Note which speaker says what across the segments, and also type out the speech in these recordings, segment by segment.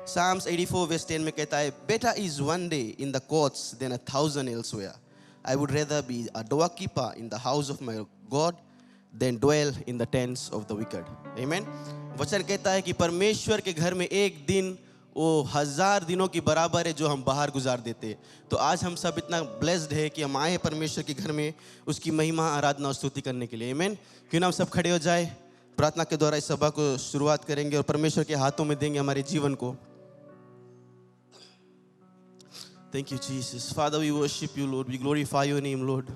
Speaker 1: Psalms 84 verse 10 में कहता है, better is one day in the courts than 1,000 elsewhere. I would rather be a doorkeeper in the house of my God than dwell in the tents of the wicked. Amen. वचन कहता है कि परमेश्वर के घर में एक दिन वो 1000 दिनों की बराबर है जो हम बाहर गुजार देते हैं. तो आज हम सब इतना ब्लेस्ड है कि हम आए हैं परमेश्वर के घर में उसकी महिमा, आराधना और स्तुति करने के लिए. आमीन. क्यों ना हम सब खड़े हो जाए, प्रार्थना के द्वारा इस सभा को शुरुआत करेंगे और परमेश्वर के हाथों में देंगे हमारे जीवन को. Thank you, Jesus. Father, we worship you, Lord. We glorify your name, Lord.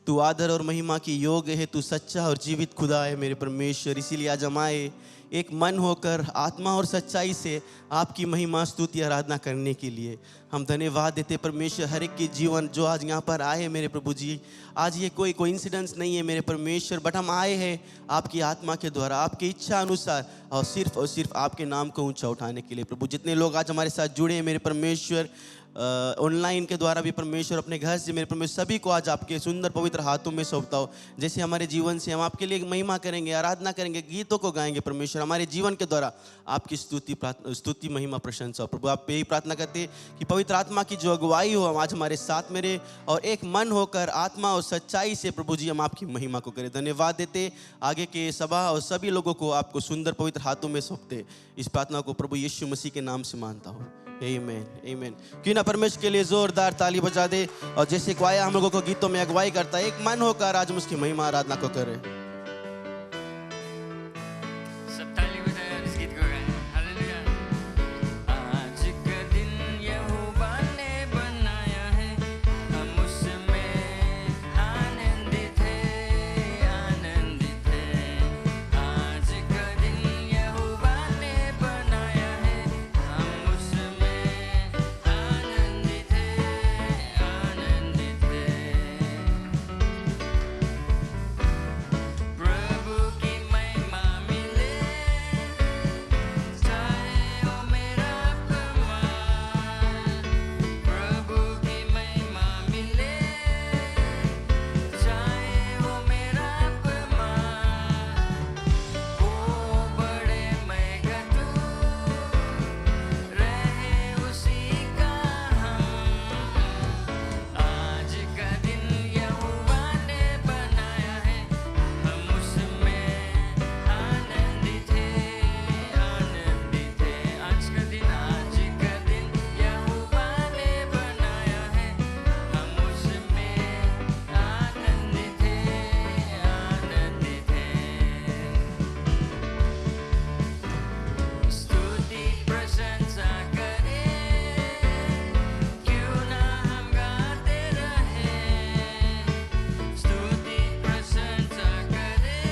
Speaker 1: तू आदर और महिमा की योग्य है. तू सच्चा और जीवित खुदा है मेरे परमेश्वर. इसीलिए आज हम आए एक मन होकर आत्मा और सच्चाई से आपकी महिमा, स्तुति, आराधना करने के लिए. हम धन्यवाद देते परमेश्वर हर एक के जीवन जो आज यहाँ पर आए मेरे प्रभु जी. आज ये कोई कोइंसिडेंस नहीं है मेरे परमेश्वर, बट हम आए हैं आपकी आत्मा के द्वारा, आपकी इच्छा अनुसार और सिर्फ आपके नाम को ऊंचा उठाने के लिए. प्रभु जितने लोग आज हमारे साथ जुड़े हैं मेरे परमेश्वर, ऑनलाइन के द्वारा भी परमेश्वर, अपने घर से मेरे परमेश्वर, सभी को आज आपके सुंदर पवित्र हाथों में सौंपता हो. जैसे हमारे जीवन से हम आपके लिए महिमा करेंगे, आराधना करेंगे, गीतों को गाएंगे परमेश्वर, हमारे जीवन के द्वारा आपकी स्तुति महिमा प्रशंसा. प्रभु आप पे ही प्रार्थना करते हैं कि पवित्र आत्मा की जो अगुवाई हो आज हमारे साथ मेरे, और एक मन होकर आत्मा और सच्चाई से प्रभु जी हम आपकी महिमा को करें. धन्यवाद देते आगे के सभा और सभी लोगों को आपको सुंदर पवित्र हाथों में सौंपते. इस प्रार्थना को प्रभु यीशु मसीह के नाम से मानता हूँ. आमीन, आमीन. क्यों ना परमेश्वर के लिए जोरदार ताली बजा दे. और जैसे क्वाया हम लोगों को गीतों में अगुवाई करता है, एक मन होकर आज हम उसकी महिमा आराधना को करें.
Speaker 2: सब ताली बजाएं, इस गीत को गाएं. हालेलुया. आज का दिन यहोवा ने बनाया है, हम उसमें आनंदित हैं, आनंदित हैं. आज का दिन यहोवा ने बनाया है, हम उसमें आनंदित हैं, आनंदित हैं. प्रभु की महिमा मिले, चाहे हो मेरा अपमान. प्रभु की महिमा मिले, चाहे हो मेरा अपमान. वो बड़े मैं घटूं, रहे उसी का हम. आज का दिन यहोवा ने बनाया है, हम उसमें आनंदित हैं, आनंदित हैं. आज का दिन यहोवा ने बनाया है, हम उसमें आनंदित हैं, आनंदित हैं. स्तुति प्रशंसा करें, क्यों ना हम गाते रहें. स्तुति प्रशंसा करें,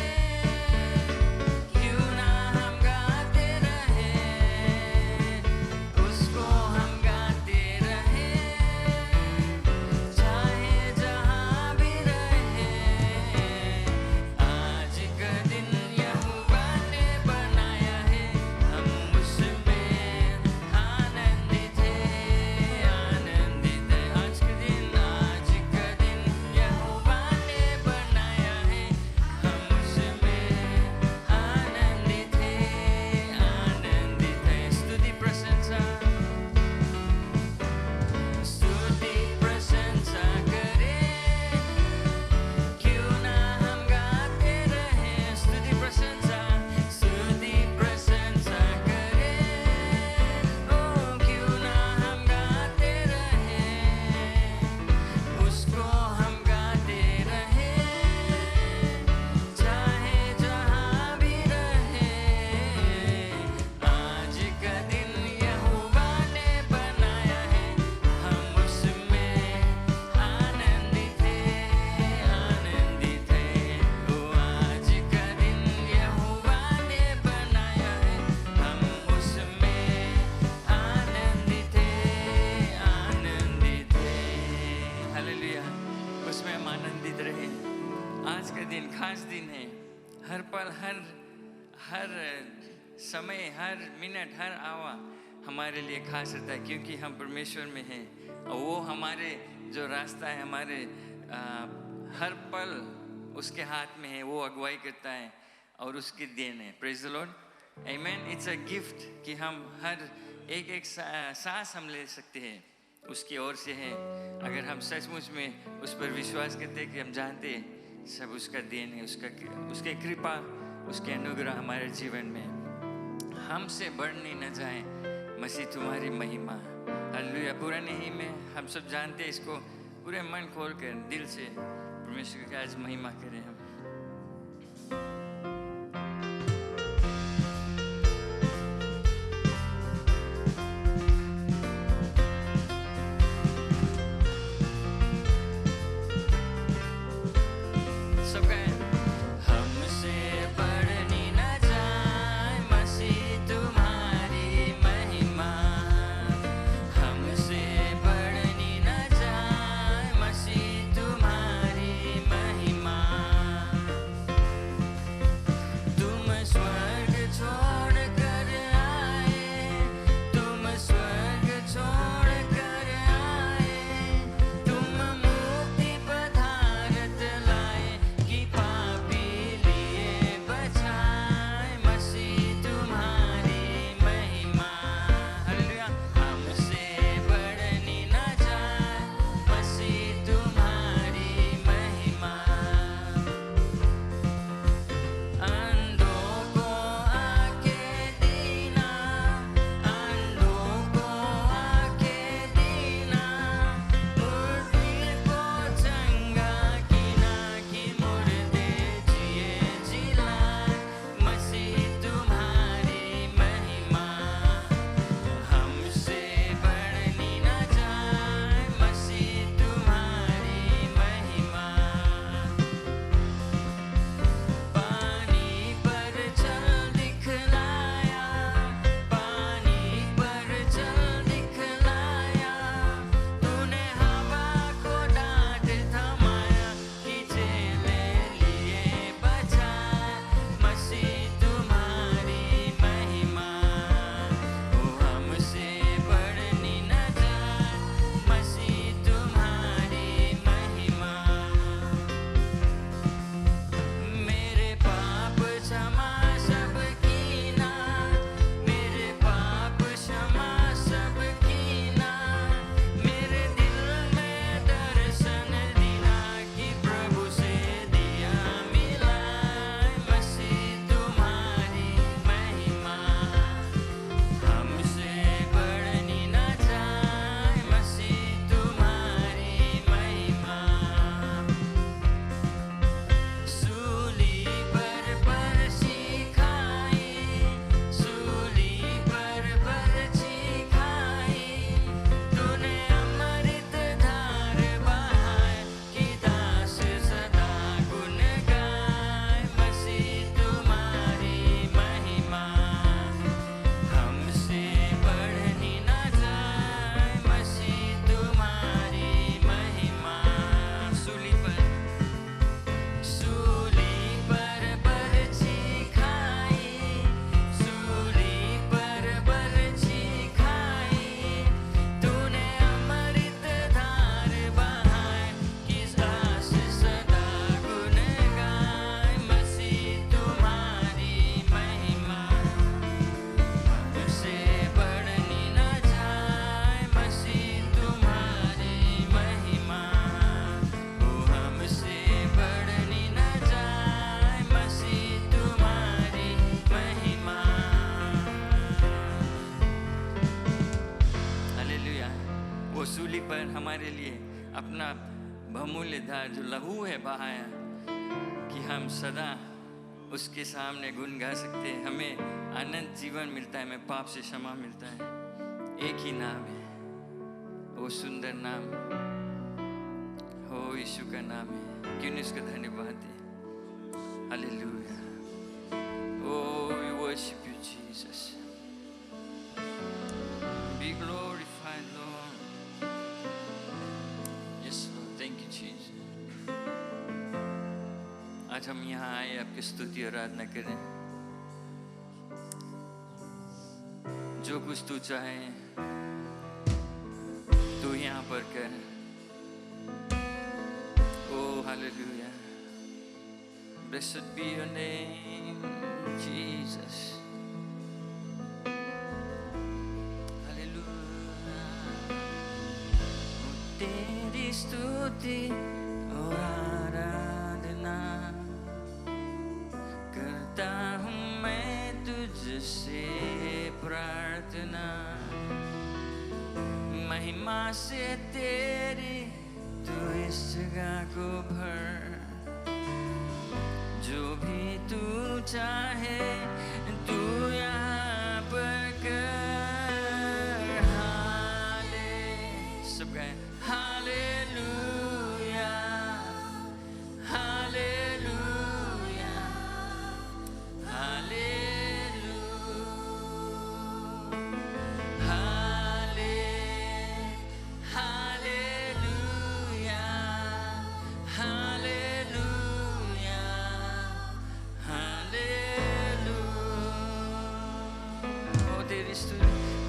Speaker 2: क्यों ना हम गाते रहें. उसको हम गाते रहें, चाहे जहाँ भी रहें. आज का दिन यहोवा ने बनाया है, हम उसमें आनंदित हैं, आनंदित हैं. आज का दिन यहोवा ने बनाया है, हम उसमें आनंदित हैं, आनंदित हैं. स्तुति प्रशंसा करें, क्यों ना हम गाते रहें. स्तुति प्रशंसा करें, ओ क्यों ना हम गाते रहें. उसको हम गाते रहें, चाहे जहाँ भी रहें. आज का दिन यहोवा ने बनाया है, हम उसमें आनंदित हैं, आनंदित हैं. ओ आज का दिन यहोवा ने बनाया है, हम उसमें आनंदित हैं, आनंदित हैं. हालेलुया. उसमें हम आनंदित रहे. आज का दिन खास दिन है. हर पल, हर समय, हर मिनट, हर आवा हमारे लिए खास रहता है, क्योंकि हम परमेश्वर में हैं और वो हमारे जो रास्ता है, हमारे हर पल उसके हाथ में है. वो अगुवाई करता है और उसकी देन है. Praise the Lord. आमीन. इट्स अ गिफ्ट कि हम हर एक एक सांस हम ले सकते हैं उसकी ओर से है। अगर हम सचमुच में उस पर विश्वास करते हैं कि हम जानते हैं सब उसका देन है, उसके कृपा, उसके अनुग्रह हमारे जीवन में हमसे बढ़ने न जाए। मसीह तुम्हारी महिमा, हालेलुया। पुराने ही में हम सब जानते हैं इसको, पूरे मन खोल कर दिल से परमेश्वर की आज महिमा करें हम। हमारे लिए अपना बहुमूल्य धार जो लहू है बहाया, कि हम सदा उसके सामने गुण गा सकते हैं। हमें अनंत जीवन मिलता है, हमें पाप से क्षमा मिलता है। एक ही नाम है, वो सुंदर नाम हो यीशु का नाम है। क्यों नहीं उसका धन्यवाद है। Hallelujah. Oh, we worship you, Jesus. Be glorified, Lord. Yes, Lord. Thank you, Jesus. आज हम यहाँ आए आपकी स्तुति और आराधना करें। जो कुछ तू चाहे तू यहाँ पर कर। Oh, hallelujah. Blessed be your name, Jesus. तेरी स्तुति और आराधना करता हूँ मैं तुझसे प्रार्थना। महिमा से तेरी तू इस जगह को भर, जो भी तू चाहे तू यहाँ पर कर। हाले सब गाए hallelujah hallelujah hallelujah hallelujah hallelujah hallelujah.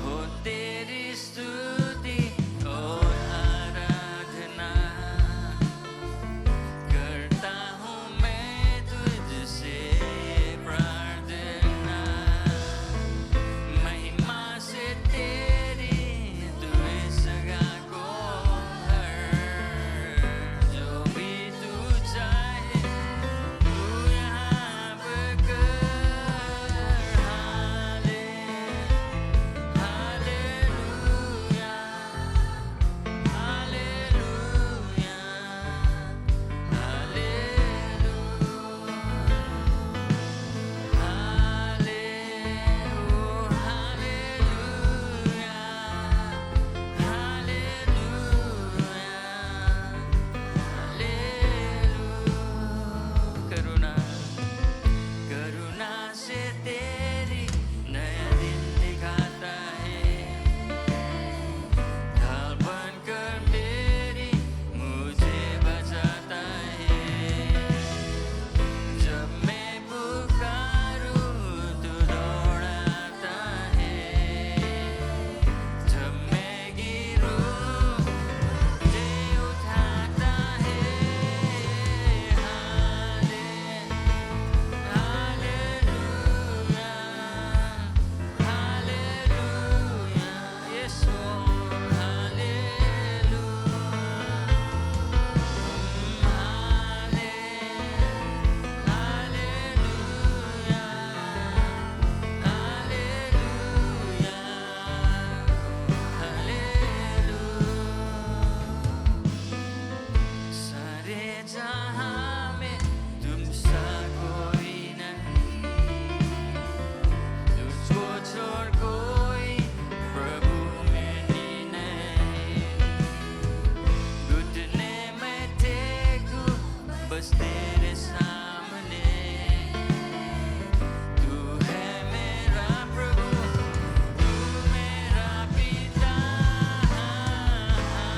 Speaker 2: हो तेरी स्तुति और आराधना करता हूँ मैं तुझसे प्रार्थना। महिमा से तेरी तू इस जगह को भर, जो भी तू चाहे तू यहाँ पर कर। हालेलुया हालेलुया करुणा से तेरी नया दिन दिखाता है। ढाल बनकर मेरी मुझे बचाता है। जब मैं पुकारूं तू दौड़ाता है। जब मैं गिरूं मुझे उठाता है। हालेलुया हालेलुया यीशु हालेलुया हालेलुया हालेलुया हालेलुया। सारे जहां में तुमसा कोई नहीं, तुझको छोड़ कोई प्रभु मेरी नहीं। घुटने में टेकूं बस तेरे सामने। तू है मेरा प्रभु, तू मेरा पिता।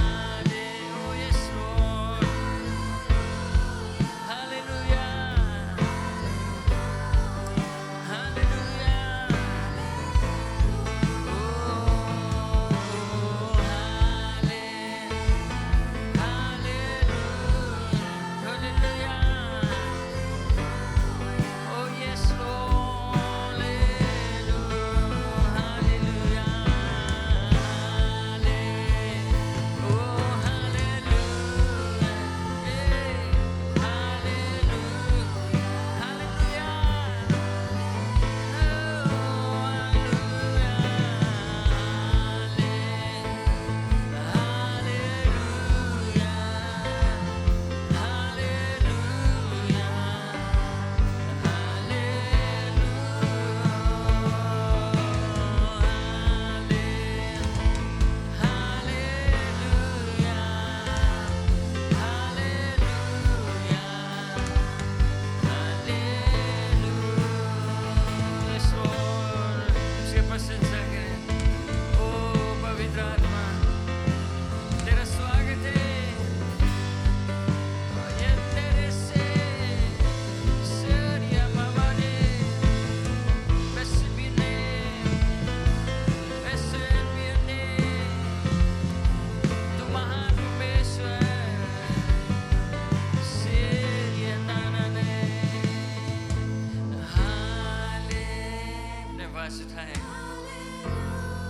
Speaker 2: हालेलुया यीशु हालेलुया हालेलुया ओ हाले हालेलुया हालेलुया ओ yes Lord हालेलुया हाले ओ हालेलुया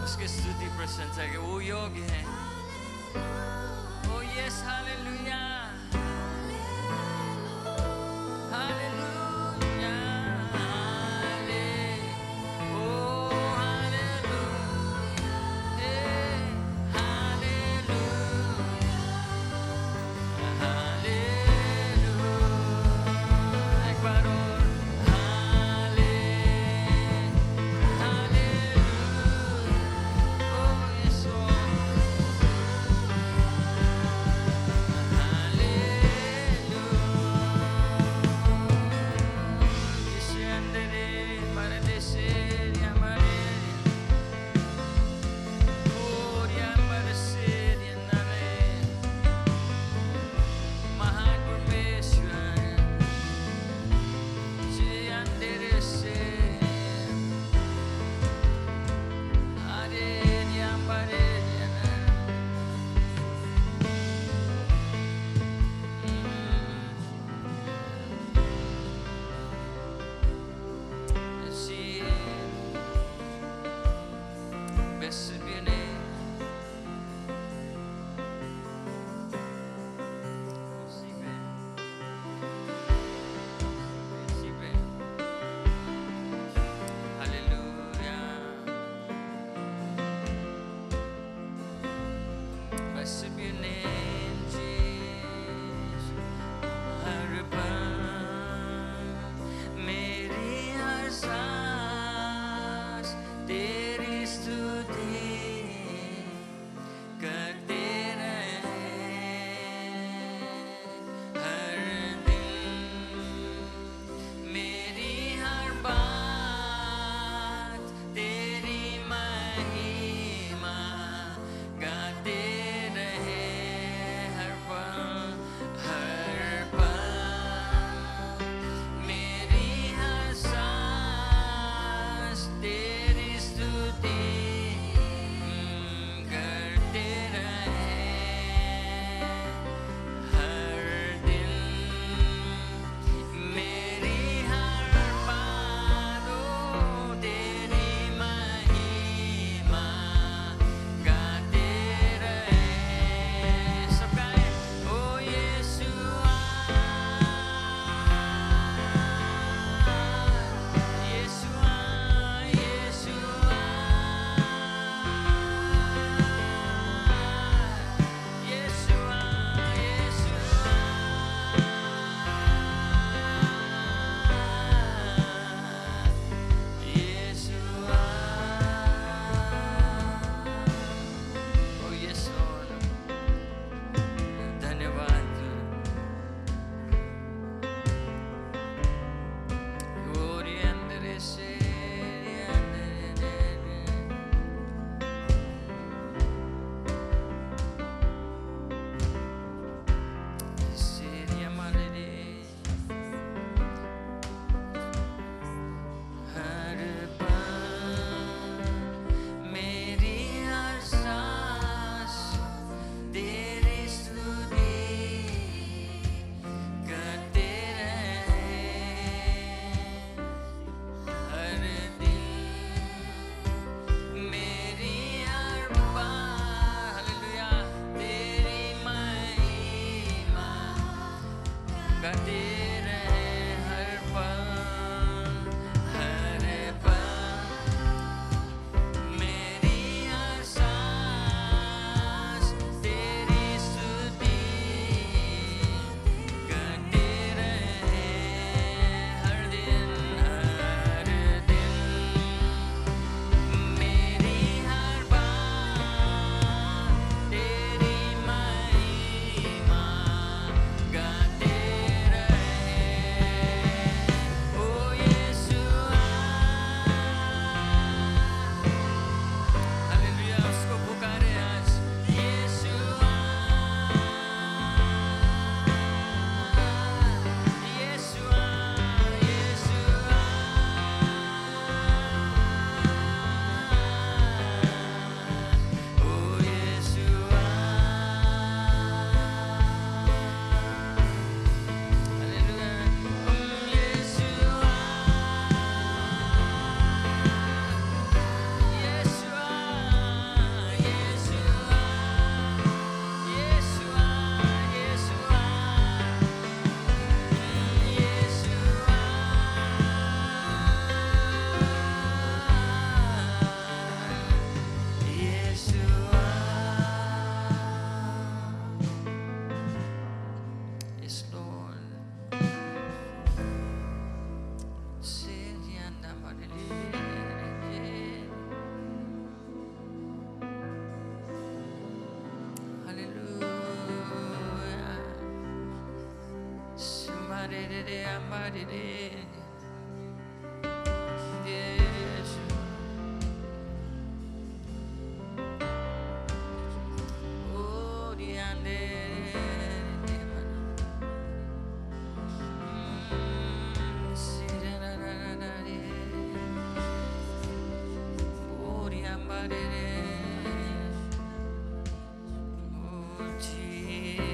Speaker 2: उसकी स्तुति प्रशंसा के वो योग्य है। ओ Yes, hallelujah. Hallelujah. Oh, hallelujah. Hey, hallelujah. Hallelujah. एक बार और hallelujah. Oh, yes, Lord. Hallelujah. Scendere, paradisere, amare. Gloria, paradisere, andare. महान परमेश्वर जी अंधेरे से हरे न्यापरे जी बस बिने उसी में Hallelujah. Blessed be your name, Jesus. हर पल मेरी हर सांस तेरी स्तुति करते रहे हर दिन मेरी हर बात तेरी महिमा गाते रहे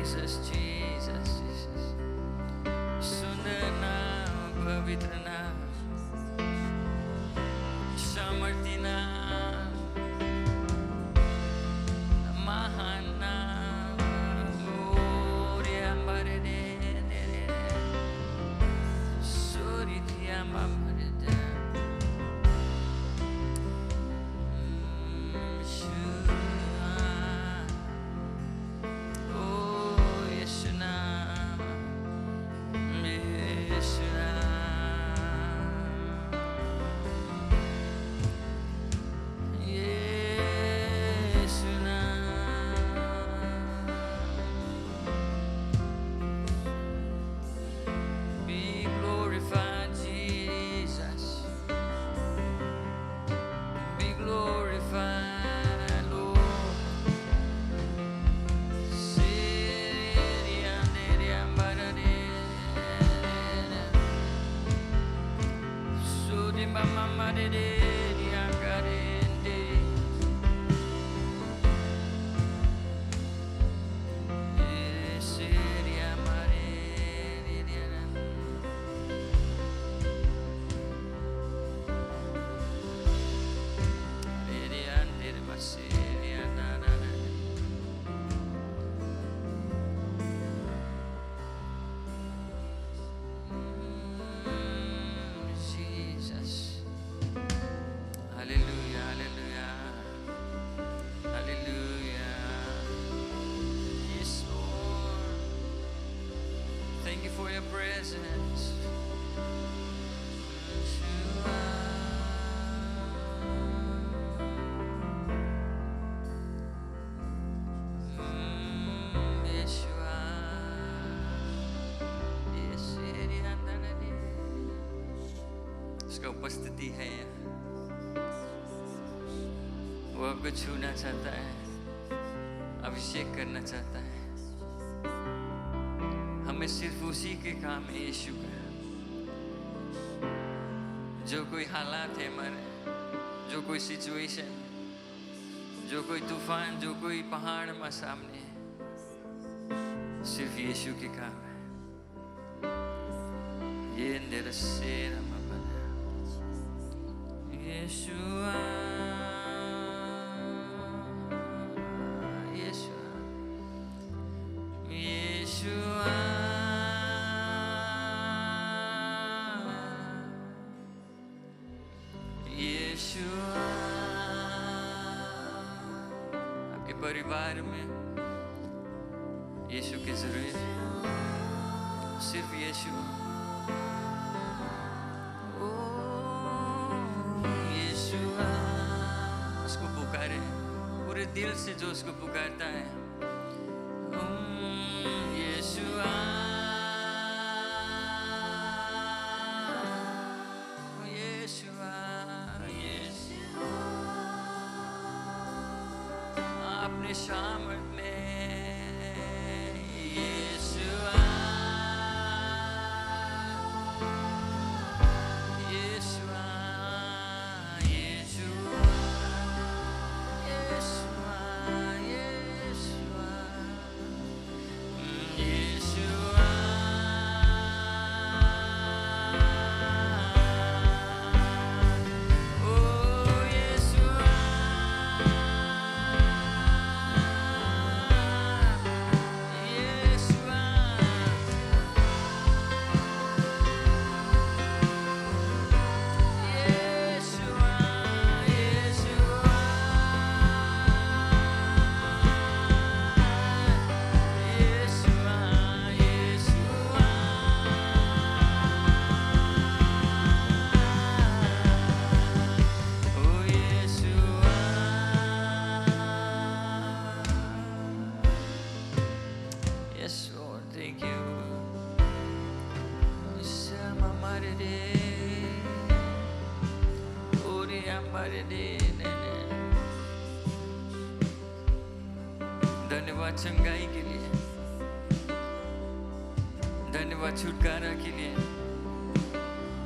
Speaker 2: Jesus, Jesus, Jesus. सुंदर नाम, पवित्र नाम, सामर्थी नाम, महान नाम. Glory ambare de de de de. Sori ti ambare de. Be glorified, Jesus. Be glorified, Lord. Jesus. Hallelujah, hallelujah, hallelujah. Yes, Lord. Thank you for your presence. Yeshua. उसका उपस्थिति है यहाँ. वो आपको छूना चाहता है, अभिषेक करना चाहता है. हमें सिर्फ उसी के काम है यीशु का. जो कोई हालात है हमारे, जो कोई सिचुएशन, जो कोई तूफान, जो कोई पहाड़ हमारे सामने है, सिर्फ यीशु के काम है. ये अंधेरा से Yeshua, Yeshua, Yeshua, Yeshua. आपके परिवार में यीशु की जरूरत है, सिर्फ यीशु. उसको पुकारे पूरे दिल से, जो उसको पुकारता है. यीशुआ, यीशुआ, यीशुआ. अपने सामर्थ में यीशुआ, यीशुआ, धन्यवाद चंगाई के लिए, धन्यवाद छुटकारा के लिए।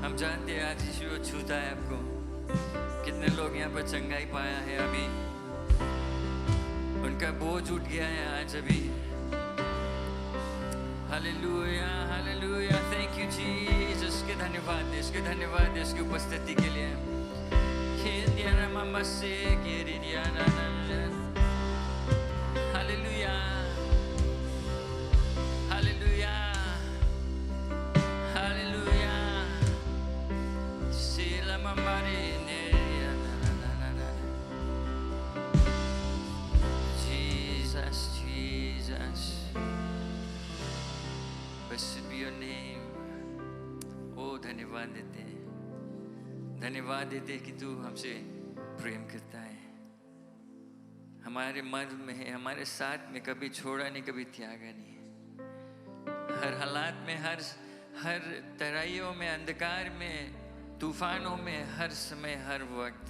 Speaker 2: हम जानते हैं आज यीशु छूता है आपको। कितने लोग यहाँ पर चंगाई पाया है अभी, उनका बोझ उठ गया है आज अभी। Hallelujah hallelujah, thank you Jesus. के धन्यवाद दे, इसके धन्यवाद दे इसकी उपस्थिति के लिए। Hallelujah hallelujah hallelujah. Sila mamari neria na na na na na. Jesus, Jesus, blessed be your name. Oh, धन्यवाद देते हैं, धन्यवाद देते हैं कि तू हमसे प्रेम करता है, हमारे मर्द में है, हमारे साथ में, कभी छोड़ा नहीं, कभी त्यागा नहीं। हर हालात में, हर तराइयों में, अंधकार में, तूफानों में, हर समय, हर वक्त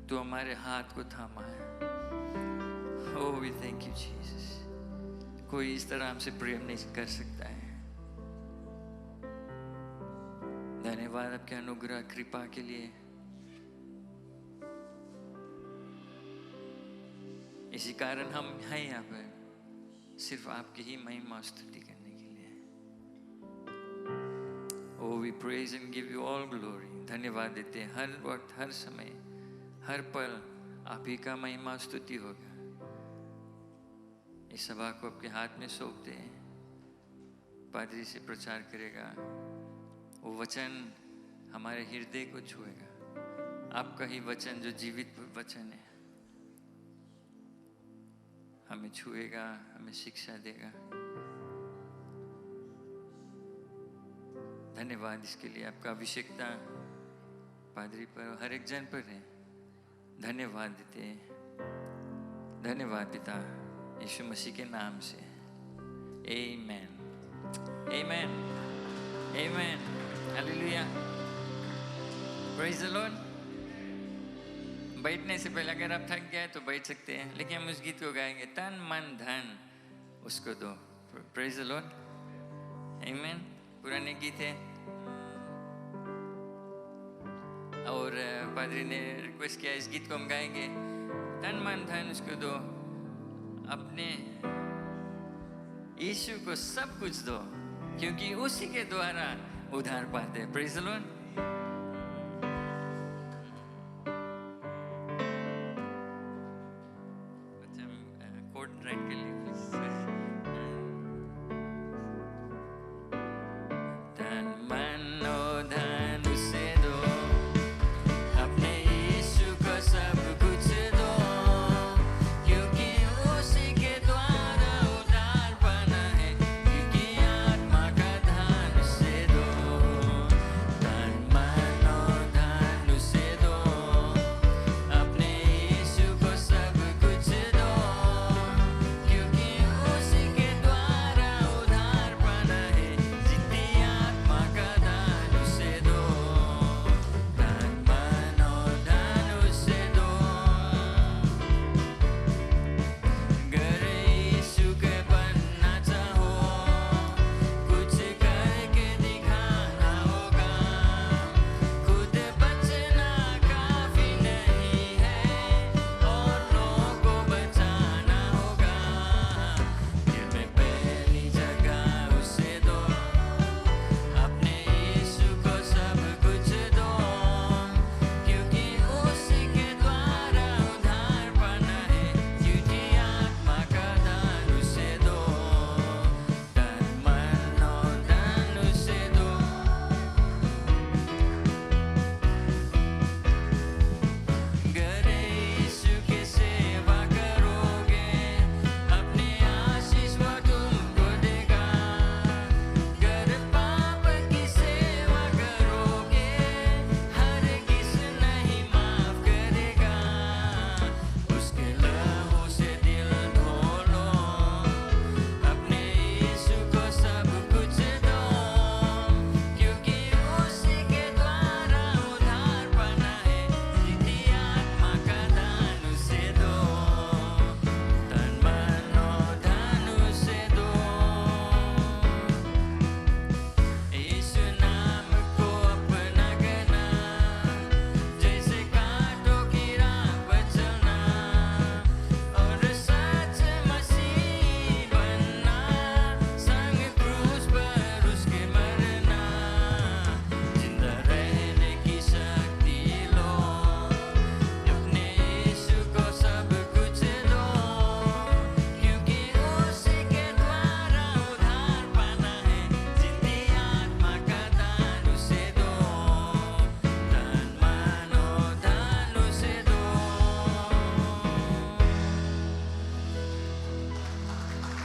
Speaker 2: तू हमारे हाथ को थामा है। Oh, we thank you, Jesus. कोई इस तरह हमसे प्रेम नहीं कर सकता है। धन्यवाद आपके अनुग्रह कृपा के लिए। इसी कारण हम हैं यहाँ पर, सिर्फ आपकी ही महिमा स्तुति करने के लिए। Oh, we praise and give you all glory. धन्यवाद देते हैं, हर वक्त, हर समय, हर पल आप ही का महिमा स्तुति होगा। इस सभा को आपके हाथ में सौंपते हैं, पादरी से प्रचार करेगा, वो वचन हमारे हृदय को छुएगा। आपका ही वचन जो जीवित वचन है हमें छुएगा, हमें शिक्षा देगा। धन्यवाद इसके लिए। आपका अभिषेकता पादरी पर, हर एक जन पर है। धन्यवाद देते हैं। धन्यवाद पिता, यीशु मसीह के नाम से। आमेन आमेन आमेन। हालेलुया, प्रेज द लॉर्ड। बैठने से पहले अगर आप थक गए तो बैठ सकते हैं, लेकिन हम उस गीत को गाएंगे, तन मन धन उसको दो। प्रेज द लॉर्ड, आमेन। पुराने गीत है और पादरी ने रिक्वेस्ट किया इस गीत को हम गाएंगे। तन मन धन उसको दो, अपने यीशु को सब कुछ दो, क्योंकि उसी के द्वारा उद्धार पाते हैं। Praise the Lord. Code right कर ली प्लीज। तन मन धन उसे दो, अपने यीशु को सब कुछ दो, क्योंकि उसी के द्वारा उद्धार पाना है, क्योंकि आत्मा का धन उसे दो। तन मन धन उसे दो, अपने यीशु को सब कुछ दो, क्योंकि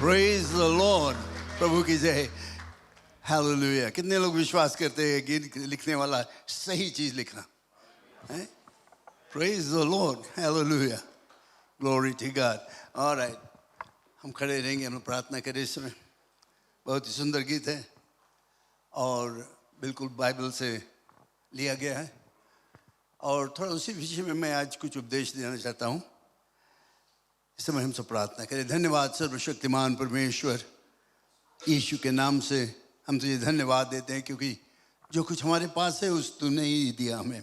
Speaker 3: प्रेज द लॉर्ड, प्रभु की जय। हालेलुया। कितने लोग विश्वास करते हैं गीत लिखने वाला सही चीज लिखा है? Praise the lord, hallelujah, glory to God. Alright, हम खड़े रहेंगे, हम प्रार्थना करें इस समय। बहुत ही सुंदर गीत है और बिल्कुल बाइबल से लिया गया है और थोड़ा उसी विषय में मैं आज कुछ उपदेश देना चाहता हूँ। इस समय हम सब प्रार्थना करें। धन्यवाद सर्वशक्तिमान परमेश्वर, यीशु के नाम से हम तुझे धन्यवाद देते हैं क्योंकि जो कुछ हमारे पास है उस तूने ही दिया हमें।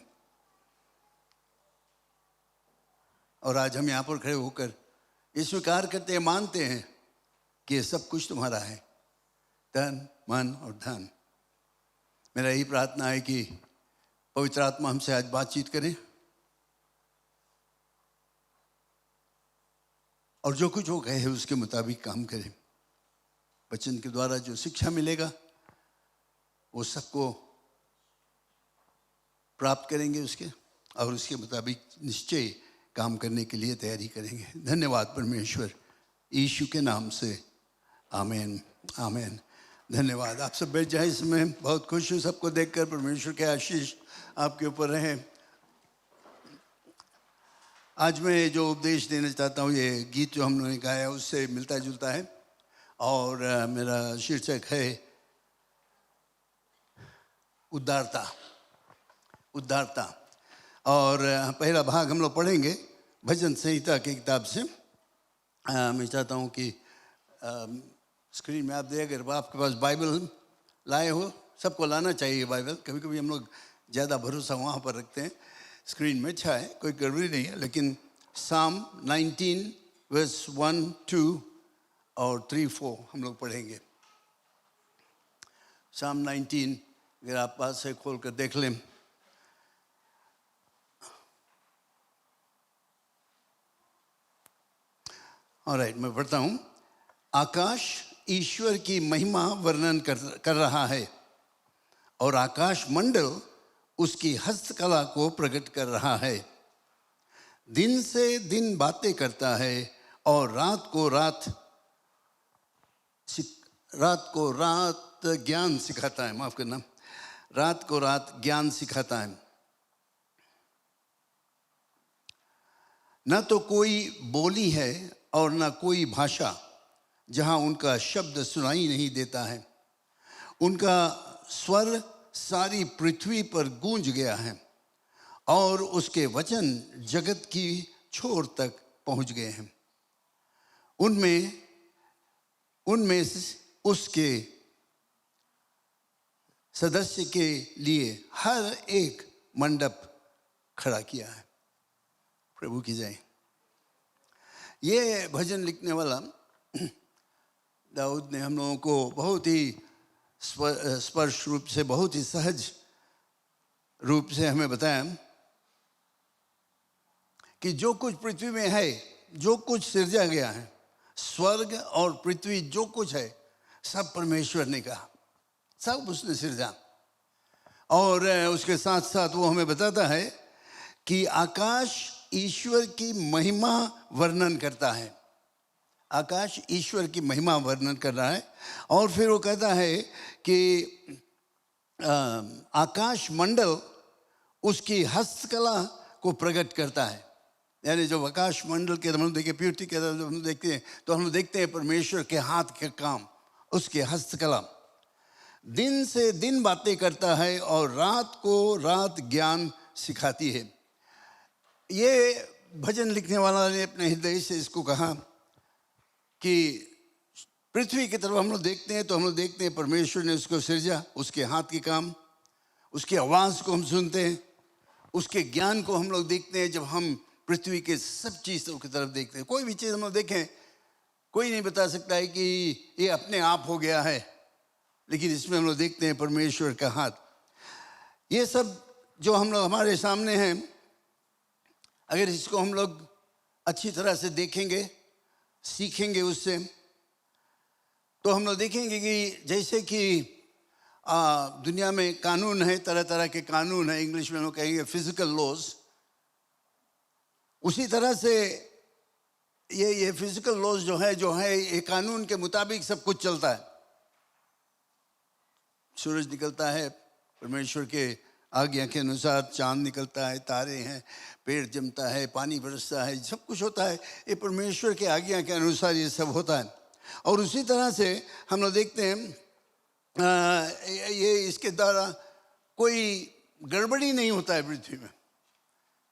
Speaker 3: और आज हम यहाँ पर खड़े होकर ये स्वीकार करते हैं, मानते हैं कि ये सब कुछ तुम्हारा है, तन मन और धन। मेरा यही प्रार्थना है कि पवित्र आत्मा हमसे आज बातचीत करें और जो कुछ वो कहे उसके मुताबिक काम करें। वचन के द्वारा जो शिक्षा मिलेगा वो सबको प्राप्त करेंगे उसके, और उसके मुताबिक निश्चय काम करने के लिए तैयारी करेंगे। धन्यवाद परमेश्वर, यीशु के नाम से आमीन, आमीन। धन्यवाद। आप सब बैठ जाए। इसमें बहुत खुश हूँ सबको देखकर। परमेश्वर के आशीष आपके ऊपर रहे। आज मैं जो उपदेश देना चाहता हूँ, ये गीत जो हम लोगों ने गाया उससे मिलता जुलता है और मेरा शीर्षक है उद्धारता, उद्धारता। और पहला भाग हम लोग पढ़ेंगे भजन संहिता की किताब से। मैं चाहता हूँ कि स्क्रीन में आप दें, अगर आपके पास बाइबल लाए हो, सबको लाना चाहिए बाइबल। कभी कभी हम लोग ज़्यादा भरोसा वहाँ पर रखते हैं। स्क्रीन में अच्छा है, कोई गड़बड़ी नहीं है, लेकिन साम 19 वर्स 1, 2 और 3, 4 हम लोग पढ़ेंगे। साम 19 अगर आप पास से खोल कर देख लें। ऑलराइट, मैं पढ़ता हूँ। आकाश ईश्वर की महिमा वर्णन कर रहा है और आकाश मंडल उसकी हस्तकला को प्रकट कर रहा है। दिन से दिन बातें करता है और रात को रात ज्ञान सिखाता है। माफ करना, रात को रात ज्ञान सिखाता है। न तो कोई बोली है और न कोई भाषा जहां उनका शब्द सुनाई नहीं देता है। उनका स्वर सारी पृथ्वी पर गूंज गया है और उसके वचन जगत की छोर तक पहुंच गए हैं। उनमें उसके सदस्य के लिए हर एक मंडप खड़ा किया है। प्रभु की जय। ये भजन लिखने वाला दाऊद ने हम लोगों को बहुत ही स्पर्श रूप से, बहुत ही सहज रूप से हमें बताया कि जो कुछ पृथ्वी में है, जो कुछ सिरजा गया है, स्वर्ग और पृथ्वी जो कुछ है, सब परमेश्वर ने कहा, सब उसने सिरजा। और उसके साथ साथ वो हमें बताता है कि आकाश ईश्वर की महिमा वर्णन करता है। आकाश ईश्वर की महिमा वर्णन कर रहा है। और फिर वो कहता है कि आकाश मंडल उसकी हस्तकला को प्रकट करता है। यानी जो आकाश मंडल के हम देखिए, प्यूरिटी के हम देखते हैं तो हम देखते हैं परमेश्वर के हाथ के काम, उसके हस्तकला। दिन से दिन बातें करता है और रात को रात ज्ञान सिखाती है। ये भजन लिखने वाला ने अपने हृदय से इसको कहा कि पृथ्वी की तरफ हम लोग देखते हैं तो हम लोग देखते हैं परमेश्वर ने उसको सिरजा, उसके हाथ के काम, उसकी आवाज़ को हम सुनते हैं, उसके ज्ञान को हम लोग देखते हैं। जब हम पृथ्वी के सब चीज़ों की तरफ देखते हैं, कोई भी चीज़ हम लोग देखें, कोई नहीं बता सकता है कि ये अपने आप हो गया है, लेकिन इसमें हम लोग देखते हैं परमेश्वर का हाथ। ये सब जो हम लोग हमारे सामने हैं, अगर इसको हम लोग अच्छी तरह से देखेंगे, सीखेंगे उससे, तो हम लोग देखेंगे कि जैसे कि दुनिया में कानून है, तरह तरह के कानून है, इंग्लिश में हम लोग कहेंगे फिजिकल लॉज, उसी तरह से ये फिजिकल लॉज जो है ये कानून के मुताबिक सब कुछ चलता है। सूरज निकलता है परमेश्वर के आज्ञा के अनुसार, चांद निकलता है, तारे हैं, पेड़ जमता है, पानी बरसता है, सब कुछ होता है, ये परमेश्वर के आज्ञा के अनुसार ये सब होता है। और उसी तरह से हम लोग देखते हैं ये इसके द्वारा कोई गड़बड़ी नहीं होता है, पृथ्वी में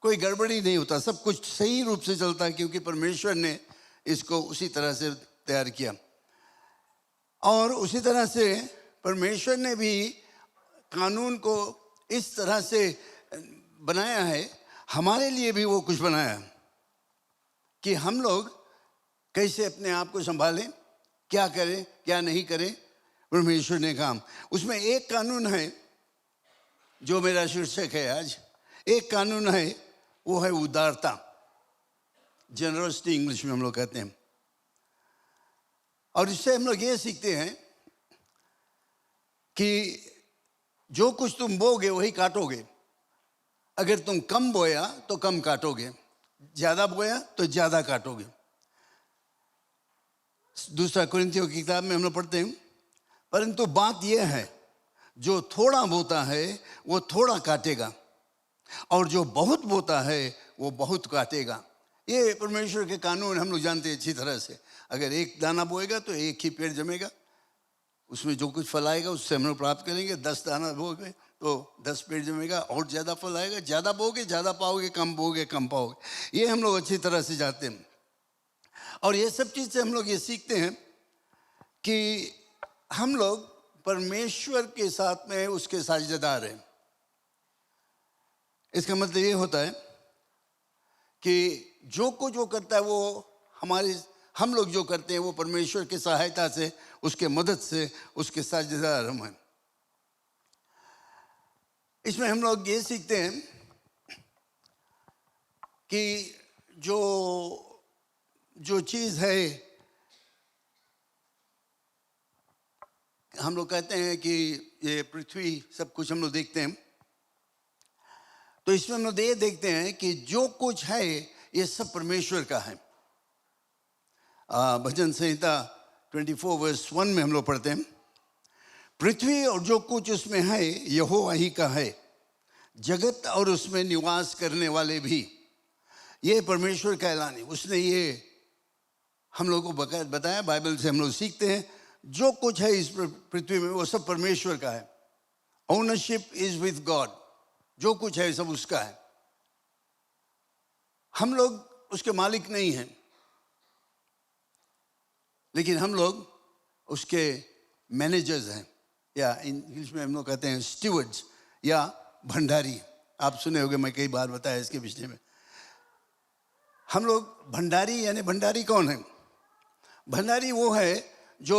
Speaker 3: कोई गड़बड़ी नहीं होता, सब कुछ सही रूप से चलता है क्योंकि परमेश्वर ने इसको उसी तरह से तैयार किया। और उसी तरह से परमेश्वर ने भी कानून को इस तरह से बनाया है, हमारे लिए भी वो कुछ बनाया कि हम लोग कैसे अपने आप को संभालें, क्या करें क्या नहीं करें। परमेश्वर ने काम, उसमें एक कानून है जो मेरा शीर्षक है आज, एक कानून है वो है उदारता, जेनरसिटी इंग्लिश में हम लोग कहते हैं। और इससे हम लोग ये सीखते हैं कि जो कुछ तुम बोगे वही काटोगे। अगर तुम कम बोया तो कम काटोगे, ज्यादा बोया तो ज्यादा काटोगे। दूसरा कुरिन्थियों की किताब में हम लोग पढ़ते हैं, परंतु बात यह है जो थोड़ा बोता है वो थोड़ा काटेगा, और जो बहुत बोता है वो बहुत काटेगा। ये परमेश्वर के कानून हम लोग जानते हैं अच्छी तरह से। अगर एक दाना बोएगा तो एक ही पेड़ जमेगा, उसमें जो कुछ फल आएगा उससे हम लोग प्राप्त करेंगे। 10 दाना बोगे तो 10 पेड़ जमेगा, और ज़्यादा फल आएगा, ज़्यादा बोगे ज़्यादा पाओगे, कम बोगे कम पाओगे। ये हम लोग अच्छी तरह से जानते हैं। और ये सब चीज़ से हम लोग ये सीखते हैं कि हम लोग परमेश्वर के साथ में उसके साझेदार हैं। इसका मतलब ये होता है कि जो कुछ वो करता है वो हम लोग जो करते हैं वो परमेश्वर की सहायता से, उसके मदद से उसके साझेदार हम हैं। इसमें हम लोग ये सीखते हैं कि जो चीज़ है, हम लोग कहते हैं कि ये पृथ्वी सब कुछ हम लोग देखते हैं, तो इसमें हम लोग ये देखते हैं कि जो कुछ है ये सब परमेश्वर का है। भजन संहिता 24:1 में हम लोग पढ़ते हैं, पृथ्वी और जो कुछ उसमें है यहोवा ही का है, जगत और उसमें निवास करने वाले भी। ये परमेश्वर का ऐलान है। उसने ये हम लोग को बताया, बाइबल से हम लोग सीखते हैं जो कुछ है इस पृथ्वी में वो सब परमेश्वर का है। ओनरशिप इज विद गॉड, जो कुछ है सब उसका है। हम लोग उसके मालिक नहीं हैं, लेकिन हम लोग उसके मैनेजर्स हैं, या इंग्लिश में हम लोग कहते हैं स्टीवर्ड्स या भंडारी। आप सुने होंगे, मैं कई बार बताया इसके विषय में। हम लोग भंडारी, यानी भंडारी कौन है? भंडारी वो है जो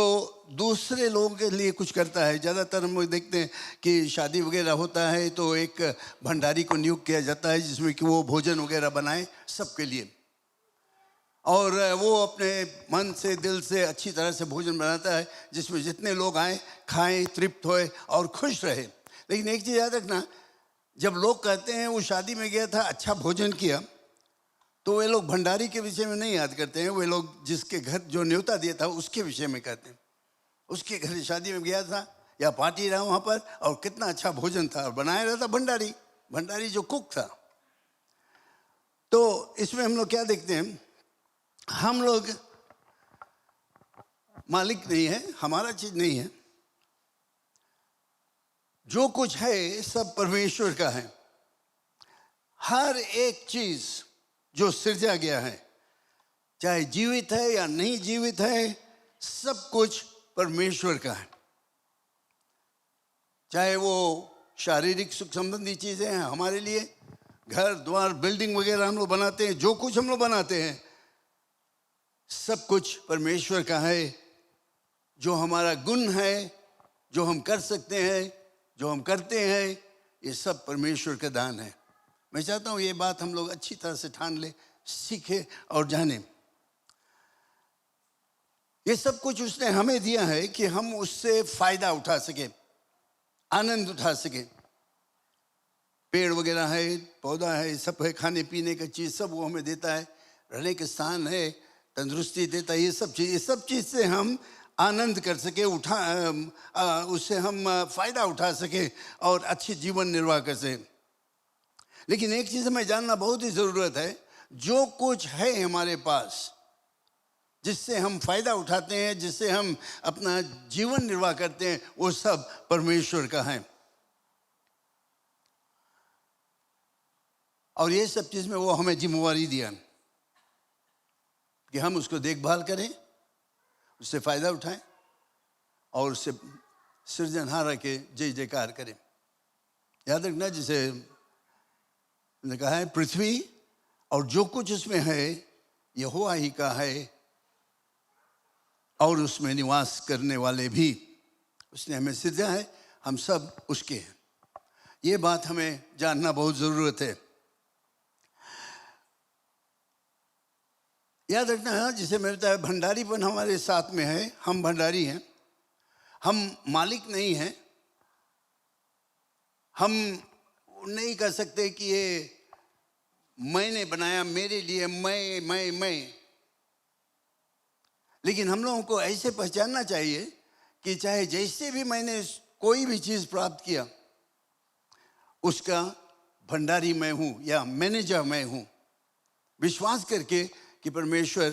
Speaker 3: दूसरे लोगों के लिए कुछ करता है। ज़्यादातर हम लोग देखते हैं कि शादी वगैरह होता है तो एक भंडारी को नियुक्त किया जाता है जिसमें कि वो भोजन वगैरह बनाए सबके लिए, और वो अपने मन से दिल से अच्छी तरह से भोजन बनाता है जिसमें जितने लोग आए खाएं, तृप्त होए और खुश रहे। लेकिन एक चीज़ याद रखना, जब लोग कहते हैं वो शादी में गया था अच्छा भोजन किया, तो वे लोग भंडारी के विषय में नहीं याद करते हैं, वे लोग जिसके घर जो न्योता दिया था उसके विषय में कहते हैं। उसके घर शादी में गया था या पार्टी रहा वहाँ पर, और कितना अच्छा भोजन था, और बनाया रहा था भंडारी, भंडारी जो कुक था। तो इसमें हम लोग क्या देखते हैं, हम लोग मालिक नहीं है, हमारा चीज नहीं है। जो कुछ है सब परमेश्वर का है। हर एक चीज जो सृजा गया है, चाहे जीवित है या नहीं जीवित है, सब कुछ परमेश्वर का है। चाहे वो शारीरिक सुख संबंधी चीजें हैं हमारे लिए, घर द्वार बिल्डिंग वगैरह हम लोग बनाते हैं, जो कुछ हम लोग बनाते हैं सब कुछ परमेश्वर का है। जो हमारा गुण है, जो हम कर सकते हैं, जो हम करते हैं, ये सब परमेश्वर का दान है। मैं चाहता हूँ ये बात हम लोग अच्छी तरह से ठान ले, सीखे और जाने। ये सब कुछ उसने हमें दिया है कि हम उससे फायदा उठा सके, आनंद उठा सके। पेड़ वगैरह है, पौधा है, सब है, खाने पीने का चीज सब वो हमें देता है। रहने के स्थान है, तंदुरुस्ती देता है, ये सब चीज़ से हम आनंद कर सके, उससे हम फायदा उठा सके और अच्छी जीवन निर्वाह कर सके। लेकिन एक चीज़ हमें जानना बहुत ही ज़रूरत है, जो कुछ है हमारे पास जिससे हम फायदा उठाते हैं, जिससे हम अपना जीवन निर्वाह करते हैं, वो सब परमेश्वर का है। और ये सब चीज़ में वो हमें जिम्मेवारी दिया कि हम उसको देखभाल करें, उससे फायदा उठाएं और उससे सृजनहारा के जय जयकार करें। याद रखना, जिसे ने कहा है पृथ्वी और जो कुछ उसमें है यहोवा ही का है, और उसमें निवास करने वाले भी उसने हमें सृजा है, हम सब उसके हैं। ये बात हमें जानना बहुत ज़रूरत है। याद रखना है, जिसे मैं बताया भंडारीपन हमारे साथ में है, हम भंडारी हैं, हम मालिक नहीं हैं। हम नहीं कह सकते कि ये मैंने बनाया मेरे लिए, मैं। लेकिन हम लोगों को ऐसे पहचानना चाहिए कि चाहे जैसे भी मैंने कोई भी चीज़ प्राप्त किया, उसका भंडारी मैं हूँ या मैनेजर मैं हूँ, विश्वास करके कि परमेश्वर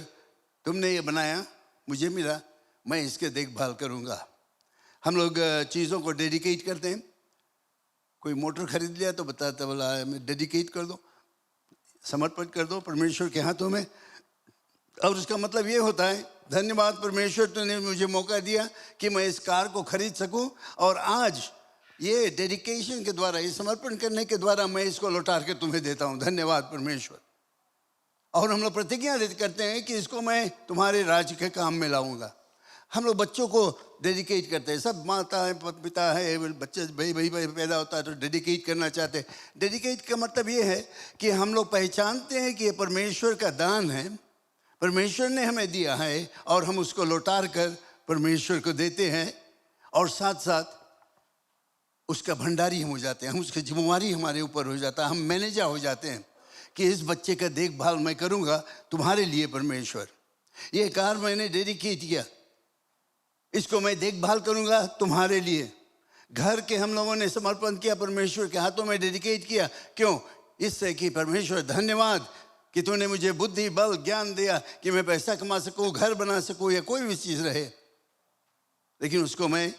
Speaker 3: तुमने ये बनाया, मुझे मिला, मैं इसके देखभाल करूँगा। हम लोग चीज़ों को डेडिकेट करते हैं। कोई मोटर खरीद लिया तो बताता बोला मैं डेडिकेट कर दो, समर्पण कर दो परमेश्वर के हाथों में। और उसका मतलब ये होता है, धन्यवाद परमेश्वर, तूने मुझे मौका दिया कि मैं इस कार को खरीद सकूं, और आज ये डेडिकेशन के द्वारा, ये समर्पण करने के द्वारा मैं इसको लौटा के तुम्हें देता हूं, धन्यवाद परमेश्वर। और हम लोग प्रतिज्ञा करते हैं कि इसको मैं तुम्हारे राज्य के काम में लाऊंगा। हम लोग बच्चों को डेडिकेट करते हैं, सब माता है पिता है, बच्चे भाई पैदा होता है तो डेडिकेट करना चाहते हैं। डेडिकेट का मतलब ये है कि हम लोग पहचानते हैं कि ये परमेश्वर का दान है, परमेश्वर ने हमें दिया है, और हम उसको लौटा कर परमेश्वर को देते हैं, और साथ साथ उसका भंडारी हम हो जाते हैं, हम उसकी जिम्मेवारी हमारे ऊपर हो जाता है, हम मैनेजर हो जाते हैं कि इस बच्चे का देखभाल मैं करूंगा तुम्हारे लिए परमेश्वर। ये कार मैंने डेडिकेट किया, इसको मैं देखभाल करूंगा तुम्हारे लिए। घर के हम लोगों ने समर्पण किया, परमेश्वर के हाथों में डेडिकेट किया। क्यों? इससे कि परमेश्वर धन्यवाद कि तूने मुझे बुद्धि बल ज्ञान दिया कि मैं पैसा कमा सकूं, घर बना सकूं, या कोई भी चीज़ रहे, लेकिन उसको मैं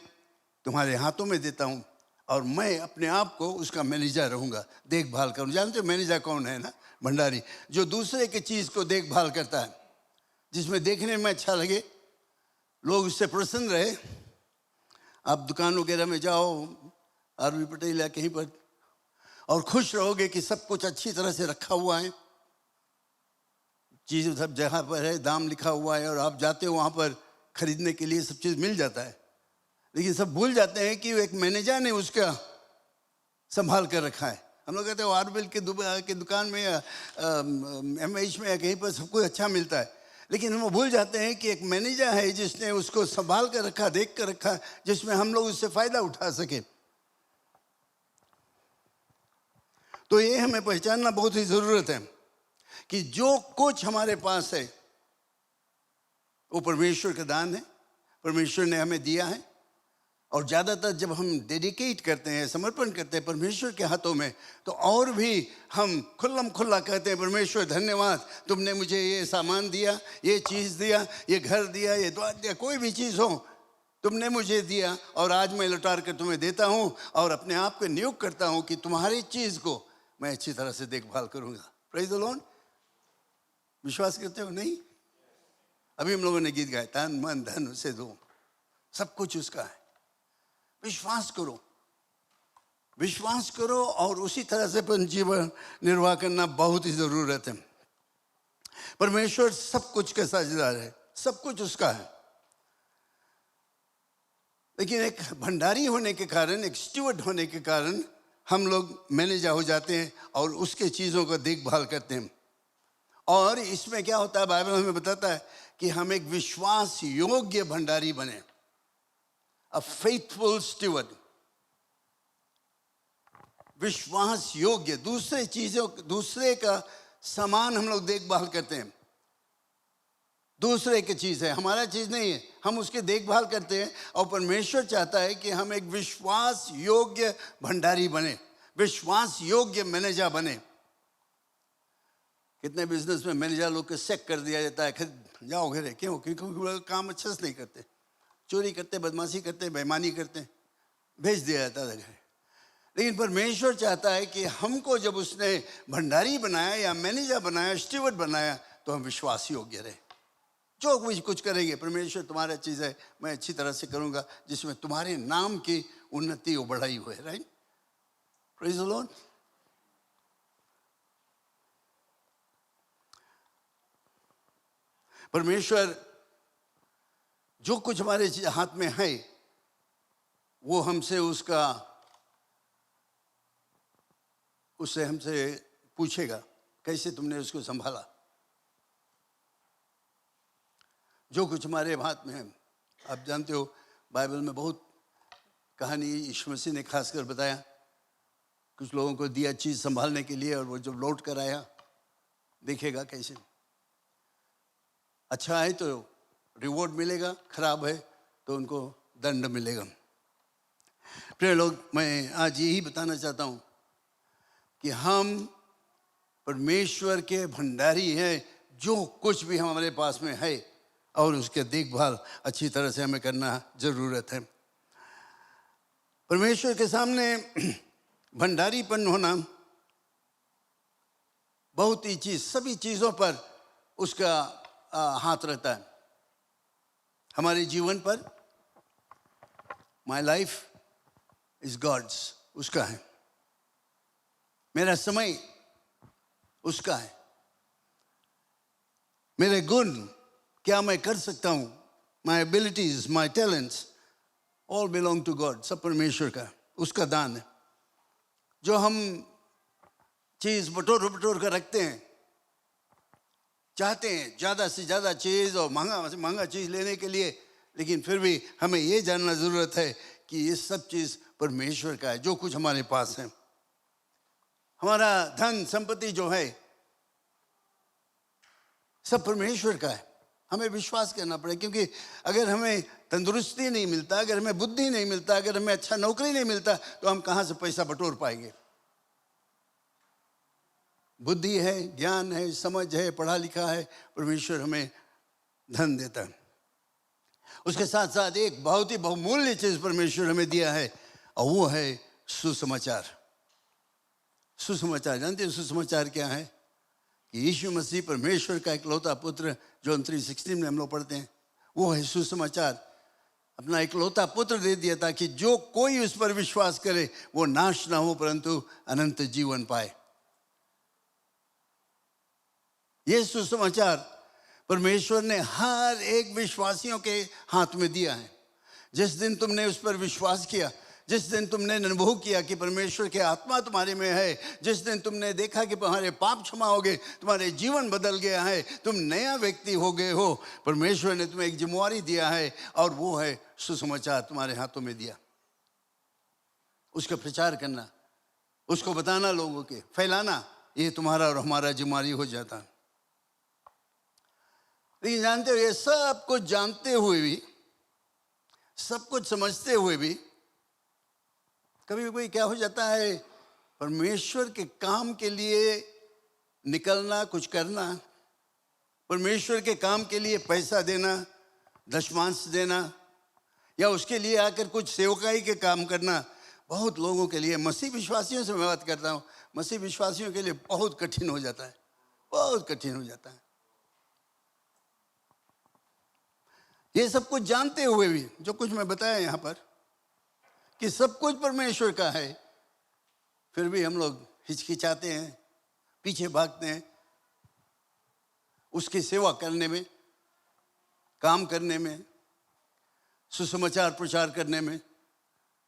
Speaker 3: तुम्हारे हाथों में देता हूं, और मैं अपने आप को उसका मैनेजर रहूंगा, देखभाल करूँ। जानते हो मैनेजर कौन है ना? भंडारी, जो दूसरे की चीज़ को देखभाल करता है, जिसमें देखने में अच्छा लगे, लोग उससे प्रसन्न रहे। आप दुकान वगैरह में जाओ, आरवी पटेल या कहीं पर, और खुश रहोगे कि सब कुछ अच्छी तरह से रखा हुआ है, चीज़ सब जगह पर है, दाम लिखा हुआ है, और आप जाते हो वहाँ पर खरीदने के लिए, सब चीज़ मिल जाता है। लेकिन सब भूल जाते हैं कि एक मैनेजर ने उसका संभाल कर रखा है। हम लोग कहते हैं आरबिल के दुकान में या MH में या कहीं पर सब कुछ अच्छा मिलता है, लेकिन हम भूल जाते हैं कि एक मैनेजर है जिसने उसको संभाल कर रखा, देख कर रखा, जिसमें हम लोग उससे फ़ायदा उठा सके। तो ये हमें पहचानना बहुत ही ज़रूरत है कि जो कुछ हमारे पास है वो परमेश्वर का दान है, परमेश्वर ने हमें दिया है। और ज़्यादातर जब हम डेडिकेट करते हैं, समर्पण करते हैं परमेश्वर के हाथों में, तो और भी हम खुल्लम खुल्ला कहते हैं, परमेश्वर धन्यवाद, तुमने मुझे ये सामान दिया, ये चीज़ दिया, ये घर दिया, ये द्वार दिया, कोई भी चीज़ हो तुमने मुझे दिया, और आज मैं लौटा कर तुम्हें देता हूँ, और अपने आप को नियुक्त करता हूँ कि तुम्हारी चीज़ को मैं अच्छी तरह से देखभाल करूँगा। Praise the Lord. विश्वास करते हो? नहीं? अभी हम लोगों ने गीत गाया, तन मन धन उसे दो, सब कुछ उसका है। विश्वास करो, विश्वास करो, और उसी तरह से अपन जीवन निर्वाह करना बहुत ही ज़रूरत है। परमेश्वर सब कुछ का साझेदार है, सब कुछ उसका है। लेकिन एक भंडारी होने के कारण, एक स्टीवर्ड होने के कारण हम लोग मैनेजर हो जाते हैं और उसके चीज़ों का देखभाल करते हैं। और इसमें क्या होता है, बाइबल हमें बताता है कि हम एक विश्वास योग्य भंडारी बने, अ फेथफुल स्टीवर्ड, विश्वास योग्य। दूसरे चीज़ों, दूसरे का सामान हम लोग देखभाल करते हैं, दूसरे की चीज़ है, हमारा चीज़ नहीं है। हम उसकी देखभाल करते हैं और परमेश्वर चाहता है कि हम एक विश्वास योग्य भंडारी बने, विश्वास योग्य मैनेजर बने। कितने बिजनेस में मैनेजर लोग को सेक कर दिया जाता है, जाओ घरे, क्यों? क्योंकि काम अच्छे से नहीं करते, चोरी करते, बदमाशी करते, बेईमानी करते, भेज दिया जाता है घरे। लेकिन परमेश्वर चाहता है कि हमको जब उसने भंडारी बनाया या मैनेजर बनाया, स्टीवर्ड बनाया, तो हम विश्वास योग्य रहे। जो कुछ करेंगे, परमेश्वर तुम्हारा चीज़ है, मैं अच्छी तरह से करूँगा जिसमें तुम्हारे नाम की उन्नति और बढ़ाई हुए। Right, praise the Lord. परमेश्वर जो कुछ हमारे हाथ में है वो हमसे हमसे पूछेगा कैसे तुमने उसको संभाला। जो कुछ हमारे हाथ में है, आप जानते हो बाइबल में बहुत कहानी यीशु मसीह ने खासकर बताया। कुछ लोगों को दिया चीज़ संभालने के लिए और वो जब लौट कर आया, देखेगा कैसे। अच्छा है तो रिवॉर्ड मिलेगा, खराब है तो उनको दंड मिलेगा। प्रिय लोग, मैं आज यही बताना चाहता हूँ कि हम परमेश्वर के भंडारी हैं। जो कुछ भी हमारे पास में है और उसके देखभाल अच्छी तरह से हमें करना ज़रूरत है। परमेश्वर के सामने भंडारीपन होना बहुत ही सभी चीज़ों पर उसका हाथ रहता है। हमारे जीवन पर माई लाइफ इज गॉड्स, उसका है। मेरा समय उसका है। मेरे गुण, क्या मैं कर सकता हूँ, my abilities, my talents, all belong to God. सब परमेश्वर का, उसका दान है। जो हम चीज़ बटोर कर रखते हैं, चाहते हैं ज़्यादा से ज़्यादा चीज़ और महंगा से महंगा चीज़ लेने के लिए, लेकिन फिर भी हमें ये जानना ज़रूरत है कि ये सब चीज़ परमेश्वर का है। जो कुछ हमारे पास है, हमारा धन संपत्ति जो है, सब परमेश्वर का है। हमें विश्वास करना पड़ेगा, क्योंकि अगर हमें तंदुरुस्ती नहीं मिलता, अगर हमें बुद्धि नहीं मिलता, अगर हमें अच्छा नौकरी नहीं मिलता, तो हम कहाँ से पैसा बटोर पाएंगे। बुद्धि है, ज्ञान है, समझ है, पढ़ा लिखा है, परमेश्वर हमें धन देता है। उसके साथ साथ एक बहुत ही बहुमूल्य चीज़ परमेश्वर हमें दिया है, और वो है सुसमाचार। सुसमाचार जानते हैं सुसमाचार क्या है? कि यीशु मसीह परमेश्वर का इकलौता पुत्र, जॉन 3:16 में हम लोग पढ़ते हैं, वो है सुसमाचार। अपना इकलौता पुत्र दे दिया ताकि जो कोई उस पर विश्वास करे वो नाश ना हो परंतु अनंत जीवन पाए। ये सुसमाचार परमेश्वर ने हर एक विश्वासियों के हाथ में दिया है। जिस दिन तुमने उस पर विश्वास किया, जिस दिन तुमने अनुभव किया कि परमेश्वर की आत्मा तुम्हारे में है, जिस दिन तुमने देखा कि तुम्हारे पाप क्षमा हो गए, तुम्हारे जीवन बदल गया है, तुम नया व्यक्ति हो गए हो, परमेश्वर ने तुम्हें एक जिम्मेवारी दिया है, और वो है सुसमाचार तुम्हारे हाथों में दिया। उसका प्रचार करना, उसको बताना, लोगों के फैलाना, ये तुम्हारा और हमारा जिम्मेवारी हो जाता है। लेकिन जानते हो, ये सब कुछ जानते हुए भी, सब कुछ समझते हुए भी, कभी कभी क्या हो जाता है, परमेश्वर के काम के लिए निकलना, कुछ करना, परमेश्वर के काम के लिए पैसा देना, दशमांश देना, या उसके लिए आकर कुछ सेवकाई के काम करना, बहुत लोगों के लिए, मसीह विश्वासियों से मैं बात करता हूँ, मसीह विश्वासियों के लिए बहुत कठिन हो जाता है, बहुत कठिन हो जाता है। ये सब कुछ जानते हुए भी, जो कुछ मैं बताया यहाँ पर कि सब कुछ परमेश्वर का है, फिर भी हम लोग हिचकिचाते हैं, पीछे भागते हैं, उसकी सेवा करने में, काम करने में, सुसमाचार प्रचार करने में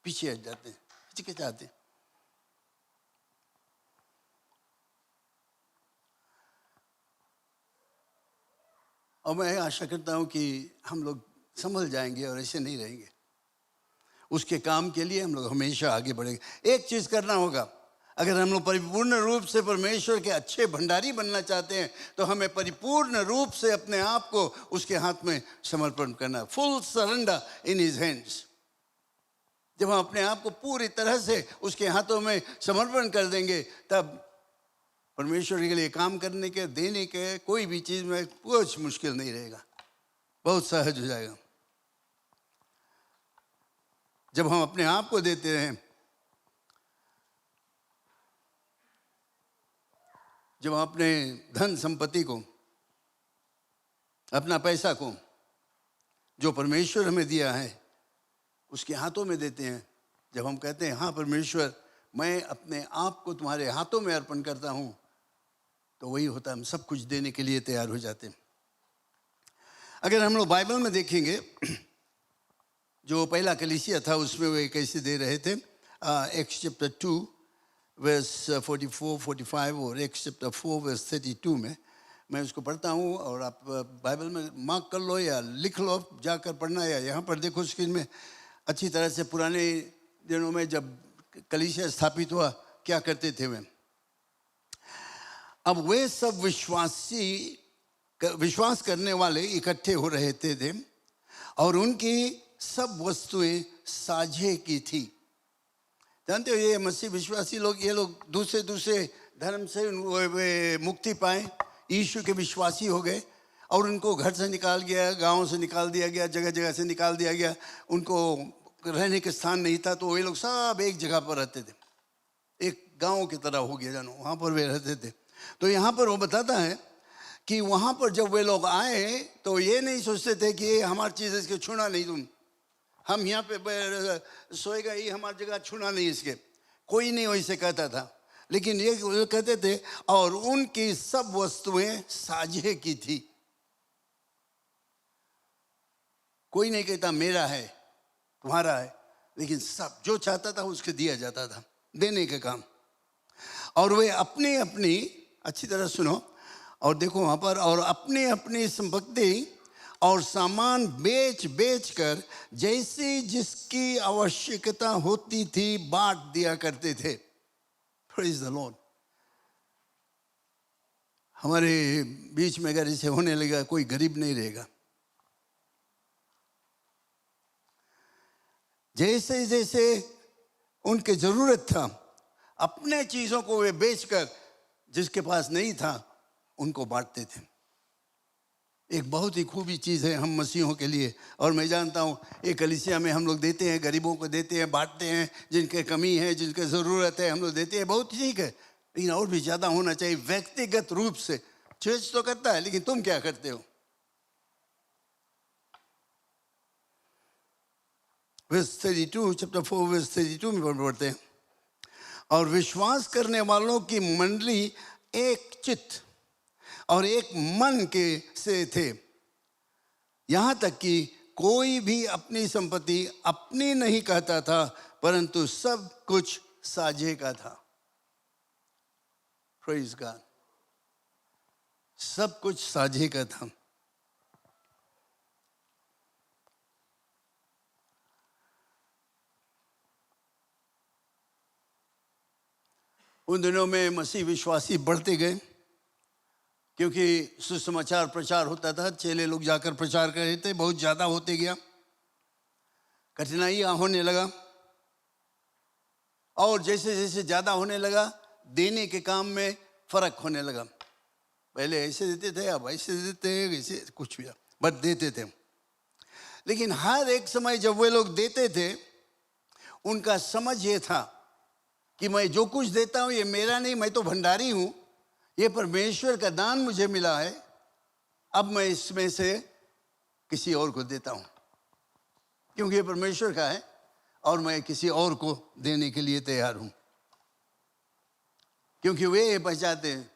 Speaker 3: पीछे हट जाते हैं, हिचकिचाते हैं। और मैं आशा करता हूँ कि हम लोग संभल जाएंगे और ऐसे नहीं रहेंगे। उसके काम के लिए हम लोग हमेशा आगे बढ़ेंगे। एक चीज़ करना होगा, अगर हम लोग परिपूर्ण रूप से परमेश्वर के अच्छे भंडारी बनना चाहते हैं तो हमें परिपूर्ण रूप से अपने आप को उसके हाथ में समर्पण करना, full surrender in his hands. जब हम अपने आप को पूरी तरह से उसके हाथों में समर्पण कर देंगे तब परमेश्वर के लिए काम करने के, देने के, कोई भी चीज़ में कुछ मुश्किल नहीं रहेगा, बहुत सहज हो जाएगा। जब हम अपने आप को देते हैं, जब हम अपने धन संपत्ति को, अपना पैसा को जो परमेश्वर हमें दिया है उसके हाथों में देते हैं, जब हम कहते हैं हाँ परमेश्वर मैं अपने आप को तुम्हारे हाथों में अर्पण करता हूँ, तो वही होता है, हम सब कुछ देने के लिए तैयार हो जाते हैं। अगर हम लोग बाइबल में देखेंगे जो पहला कलीसिया था उसमें वे कैसे दे रहे थे, एक्स चैप्टर 2 वर्स 44 45 और एक्स चैप्टर 4 वर्स 32 में मैं उसको पढ़ता हूँ और आप बाइबल में मार्क कर लो या लिख लो, जाकर पढ़ना, या यहाँ पर देखो स्क्रीन में अच्छी तरह से पुराने दिनों में जब कलीसिया स्थापित हुआ क्या करते थे वे। अब वे सब विश्वास करने वाले इकट्ठे हो रहे थे और उनकी सब वस्तुएं साझे की थी। जानते हो ये मसीह विश्वासी लोग, ये लोग दूसरे धर्म से वे मुक्ति पाए, यीशु के विश्वासी हो गए और उनको घर से निकाल गया, गांव से निकाल दिया गया, जगह जगह से निकाल दिया गया, उनको रहने के स्थान नहीं था, तो वे लोग सब एक जगह पर रहते थे, एक गांव की तरह हो गया जानो, वहाँ पर वे रहते थे। तो यहाँ पर वो बताता है कि वहाँ पर जब वे लोग आए तो ये नहीं सोचते थे कि ये हमारी चीज़ है, इसके छूना नहीं, तुम हम यहाँ पे सोएगा, ये हमारी जगह छूना नहीं इसके, कोई नहीं वैसे कहता था, लेकिन ये कहते थे और उनकी सब वस्तुएं साझे की थी। कोई नहीं कहता मेरा है तुम्हारा है, लेकिन सब जो चाहता था उसके दिया जाता था, देने का काम। और वे अपनी अपनी, अच्छी तरह सुनो और देखो वहाँ पर, और अपनी अपनी संपत्ति और सामान बेच कर जैसी जिसकी आवश्यकता होती थी बांट दिया करते थे। Praise the Lord. हमारे बीच में अगर इसे होने लगा, कोई गरीब नहीं रहेगा। जैसे जैसे उनके जरूरत था अपने चीजों को वे बेचकर जिसके पास नहीं था उनको बांटते थे। एक बहुत ही खूबी चीज़ है हम मसीहों के लिए, और मैं जानता हूँ एक कलीसिया में हम लोग देते हैं, गरीबों को देते हैं, बांटते हैं, जिनके कमी है, जिनके ज़रूरत है हम लोग देते हैं, बहुत ठीक है, लेकिन और भी ज़्यादा होना चाहिए व्यक्तिगत रूप से। चर्च तो करता है, लेकिन तुम क्या करते हो? वर्स 32 चैप्टर 4 वर्स 32 में पढ़ते हैं, और विश्वास करने वालों की मंडली एक चित्त और एक मन के से थे, यहाँ तक कि कोई भी अपनी संपत्ति अपनी नहीं कहता था, परंतु सब कुछ साझे का था। Praise God. सब कुछ साझे का था। उन दिनों में मसीह विश्वासी बढ़ते गए, क्योंकि सुसमाचार प्रचार होता था, चेले लोग जाकर प्रचार कर रहे थे, बहुत ज़्यादा होते गया, कठिनाइयाँ होने लगा, और जैसे जैसे ज़्यादा होने लगा देने के काम में फ़र्क होने लगा। पहले ऐसे देते थे, अब ऐसे देते हैं, ऐसे कुछ भी, बट देते थे। लेकिन हर एक समय जब वे लोग देते थे उनका समझ ये था कि मैं जो कुछ देता हूँ ये मेरा नहीं, मैं तो भंडारी हूँ, ये परमेश्वर का दान मुझे मिला है, अब मैं इसमें से किसी और को देता हूँ, क्योंकि ये परमेश्वर का है और मैं किसी और को देने के लिए तैयार हूँ। क्योंकि वे ये पहचानते हैं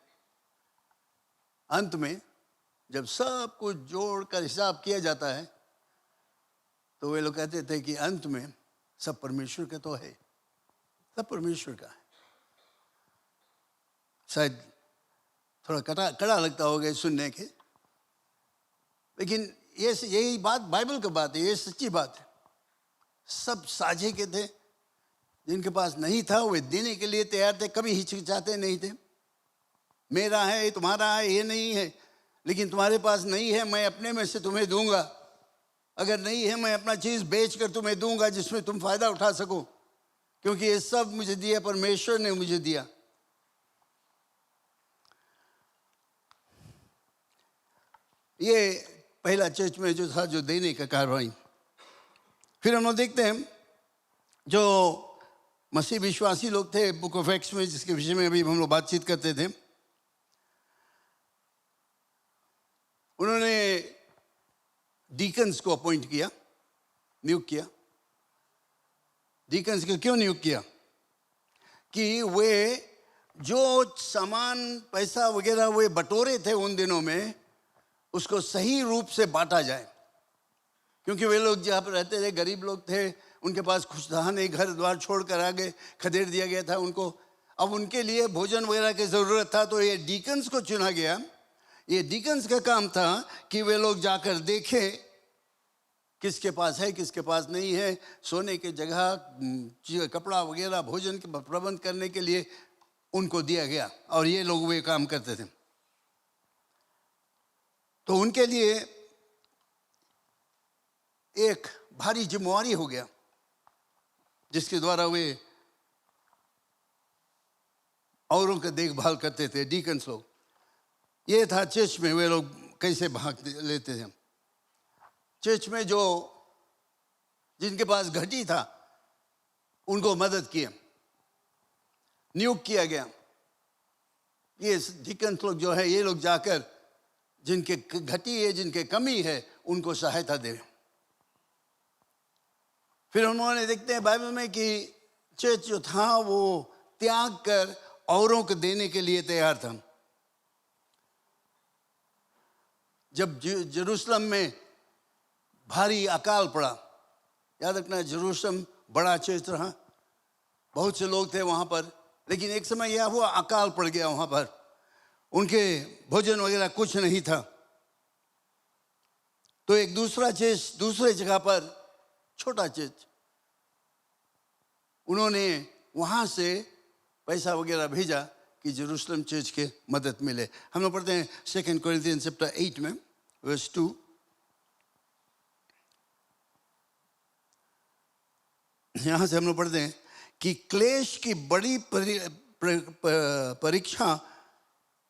Speaker 3: अंत में जब सब कुछ जोड़कर हिसाब किया जाता है तो वे लोग कहते थे कि अंत में सब परमेश्वर का तो है, सब परमेश्वर का है। शायद थोड़ा कड़ा लगता होगा सुनने के, लेकिन ये यही बात बाइबल की बात है, ये सच्ची बात है। सब साझे के थे, जिनके पास नहीं था वे देने के लिए तैयार थे, कभी हिचकिचाते नहीं थे। मेरा है, तुम्हारा है, ये नहीं है, लेकिन तुम्हारे पास नहीं है, मैं अपने में से तुम्हें दूंगा। अगर नहीं है, मैं अपना चीज बेच कर तुम्हें दूंगा जिसमें तुम फायदा उठा सको, क्योंकि ये सब मुझे दिया, परमेश्वर ने मुझे दिया। ये पहला चर्च में जो था, जो देने का कार्रवाई। फिर हम लोग देखते हैं जो मसीह विश्वासी लोग थे बुक ऑफ एक्ट्स में, जिसके विषय में अभी हम लोग बातचीत करते थे, उन्होंने डीकन्स को अपॉइंट किया, नियुक्त किया। डीकन्स को क्यों नियुक्त किया? कि वे जो सामान, पैसा वगैरह वे बटोरे थे उन दिनों में, उसको सही रूप से बांटा जाए। क्योंकि वे लोग जहाँ पर रहते थे, गरीब लोग थे, उनके पास कुछ था नहीं, घर द्वार छोड़कर आ गए, खदेड़ दिया गया था उनको। अब उनके लिए भोजन वगैरह की ज़रूरत था, तो ये डीकन्स को चुना गया। ये डीकन्स का काम था कि वे लोग जाकर देखें किसके पास है, किसके पास नहीं है। सोने की जगह, कपड़ा वगैरह, भोजन के प्रबंध करने के लिए उनको दिया गया, और ये लोग वे काम करते थे। तो उनके लिए एक भारी जिम्मेवारी हो गया, जिसके द्वारा वे औरों की देखभाल करते थे, डीकन्स लोग। ये था चर्च में वे लोग कैसे भाग लेते थे। चर्च में जो जिनके पास घटी था, उनको मदद किए, नियुक्त किया गया। ये डीकन्स लोग जो है, ये लोग जाकर जिनके घटी है, जिनके कमी है, उनको सहायता दे। फिर उन्होंने देखते हैं बाइबल में कि चर्च जो था वो त्याग कर औरों को देने के लिए तैयार था। जब जेरूशलम में भारी अकाल पड़ा, याद रखना जेरूशलम बड़ा चर्च रहा, बहुत से लोग थे वहाँ पर, लेकिन एक समय यह हुआ अकाल पड़ गया वहाँ पर, उनके भोजन वगैरह कुछ नहीं था। तो एक दूसरा चर्च दूसरे जगह पर, छोटा चर्च, उन्होंने वहाँ से पैसा वगैरह भेजा कि जेरूशलम चर्च के मदद मिले। हम लोग पढ़ते हैं 2 कोरिन्थियंस चैप्टर 8 में वर्स 2। यहाँ से हम लोग पढ़ते हैं कि क्लेश की बड़ी परीक्षा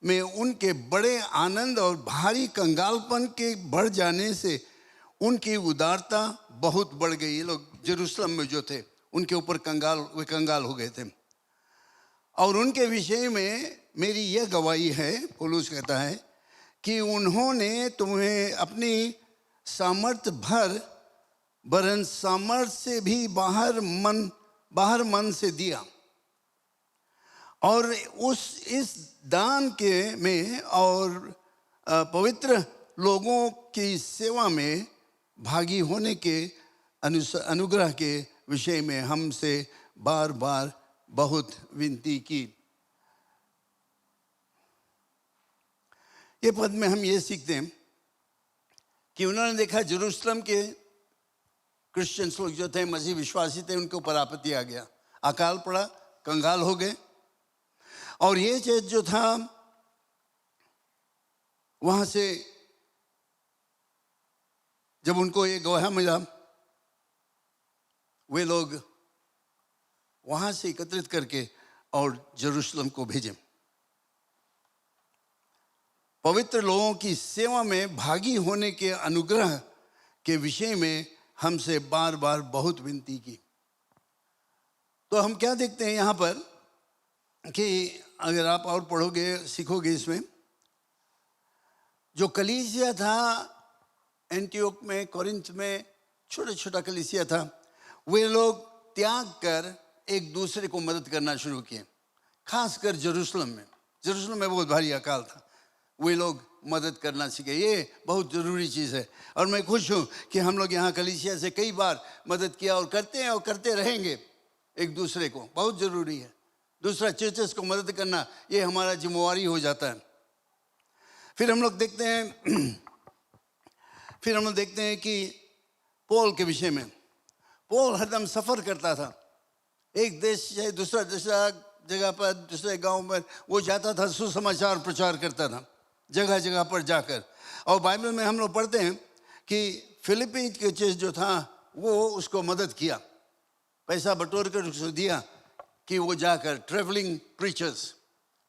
Speaker 3: में उनके बड़े आनंद और भारी कंगालपन के बढ़ जाने से उनकी उदारता बहुत बढ़ गई। ये लोग जेरूशलम में जो थे, उनके ऊपर वे कंगाल हो गए थे। और उनके विषय में मेरी यह गवाही है, पौलुस कहता है, कि उन्होंने तुम्हें अपनी सामर्थ्य भर, वरन सामर्थ्य से भी बाहर मन से दिया, और इस दान के में और पवित्र लोगों की सेवा में भागी होने के अनुग्रह के विषय में हमसे बार बार बहुत विनती की। ये पद में हम ये सीखते हैं कि उन्होंने देखा जेरूशलम के क्रिश्चियंस लोग जो थे, मसीह विश्वासी थे, उनके ऊपर आपत्ति आ गया, अकाल पड़ा, कंगाल हो गए। और ये चीज जो था, वहां से जब उनको ये गवाह मिला, वे लोग वहां से एकत्रित करके और जेरूशलम को भेजे। पवित्र लोगों की सेवा में भागी होने के अनुग्रह के विषय में हमसे बार बार बहुत विनती की। तो हम क्या देखते हैं यहाँ पर कि अगर आप और पढ़ोगे, सीखोगे, इसमें जो कलीसिया था एंटियोक में, कोरिन्थ में, छोटा छोटा कलीसिया था, वे लोग त्याग कर एक दूसरे को मदद करना शुरू किए। खासकर जेरूशलम में बहुत भारी अकाल था, वे लोग मदद करना सीखे। ये बहुत ज़रूरी चीज़ है, और मैं खुश हूँ कि हम लोग यहाँ कलीसिया से कई बार मदद किया और करते हैं और करते रहेंगे एक दूसरे को। बहुत ज़रूरी है दूसरा चर्चेस को मदद करना, ये हमारा जिम्मेवारी हो जाता है। फिर हम लोग देखते हैं कि पौल के विषय में। पौल हरदम सफ़र करता था, एक देश से दूसरा दूसरा जगह पर, दूसरे गांव पर वो जाता था, सुसमाचार प्रचार करता था जगह जगह पर जाकर। और बाइबल में हम लोग पढ़ते हैं कि फिलिपी के चर्च जो था वो उसको मदद किया, पैसा बटोर कर उसको दिया कि वो जाकर ट्रेवलिंग प्रीचर्स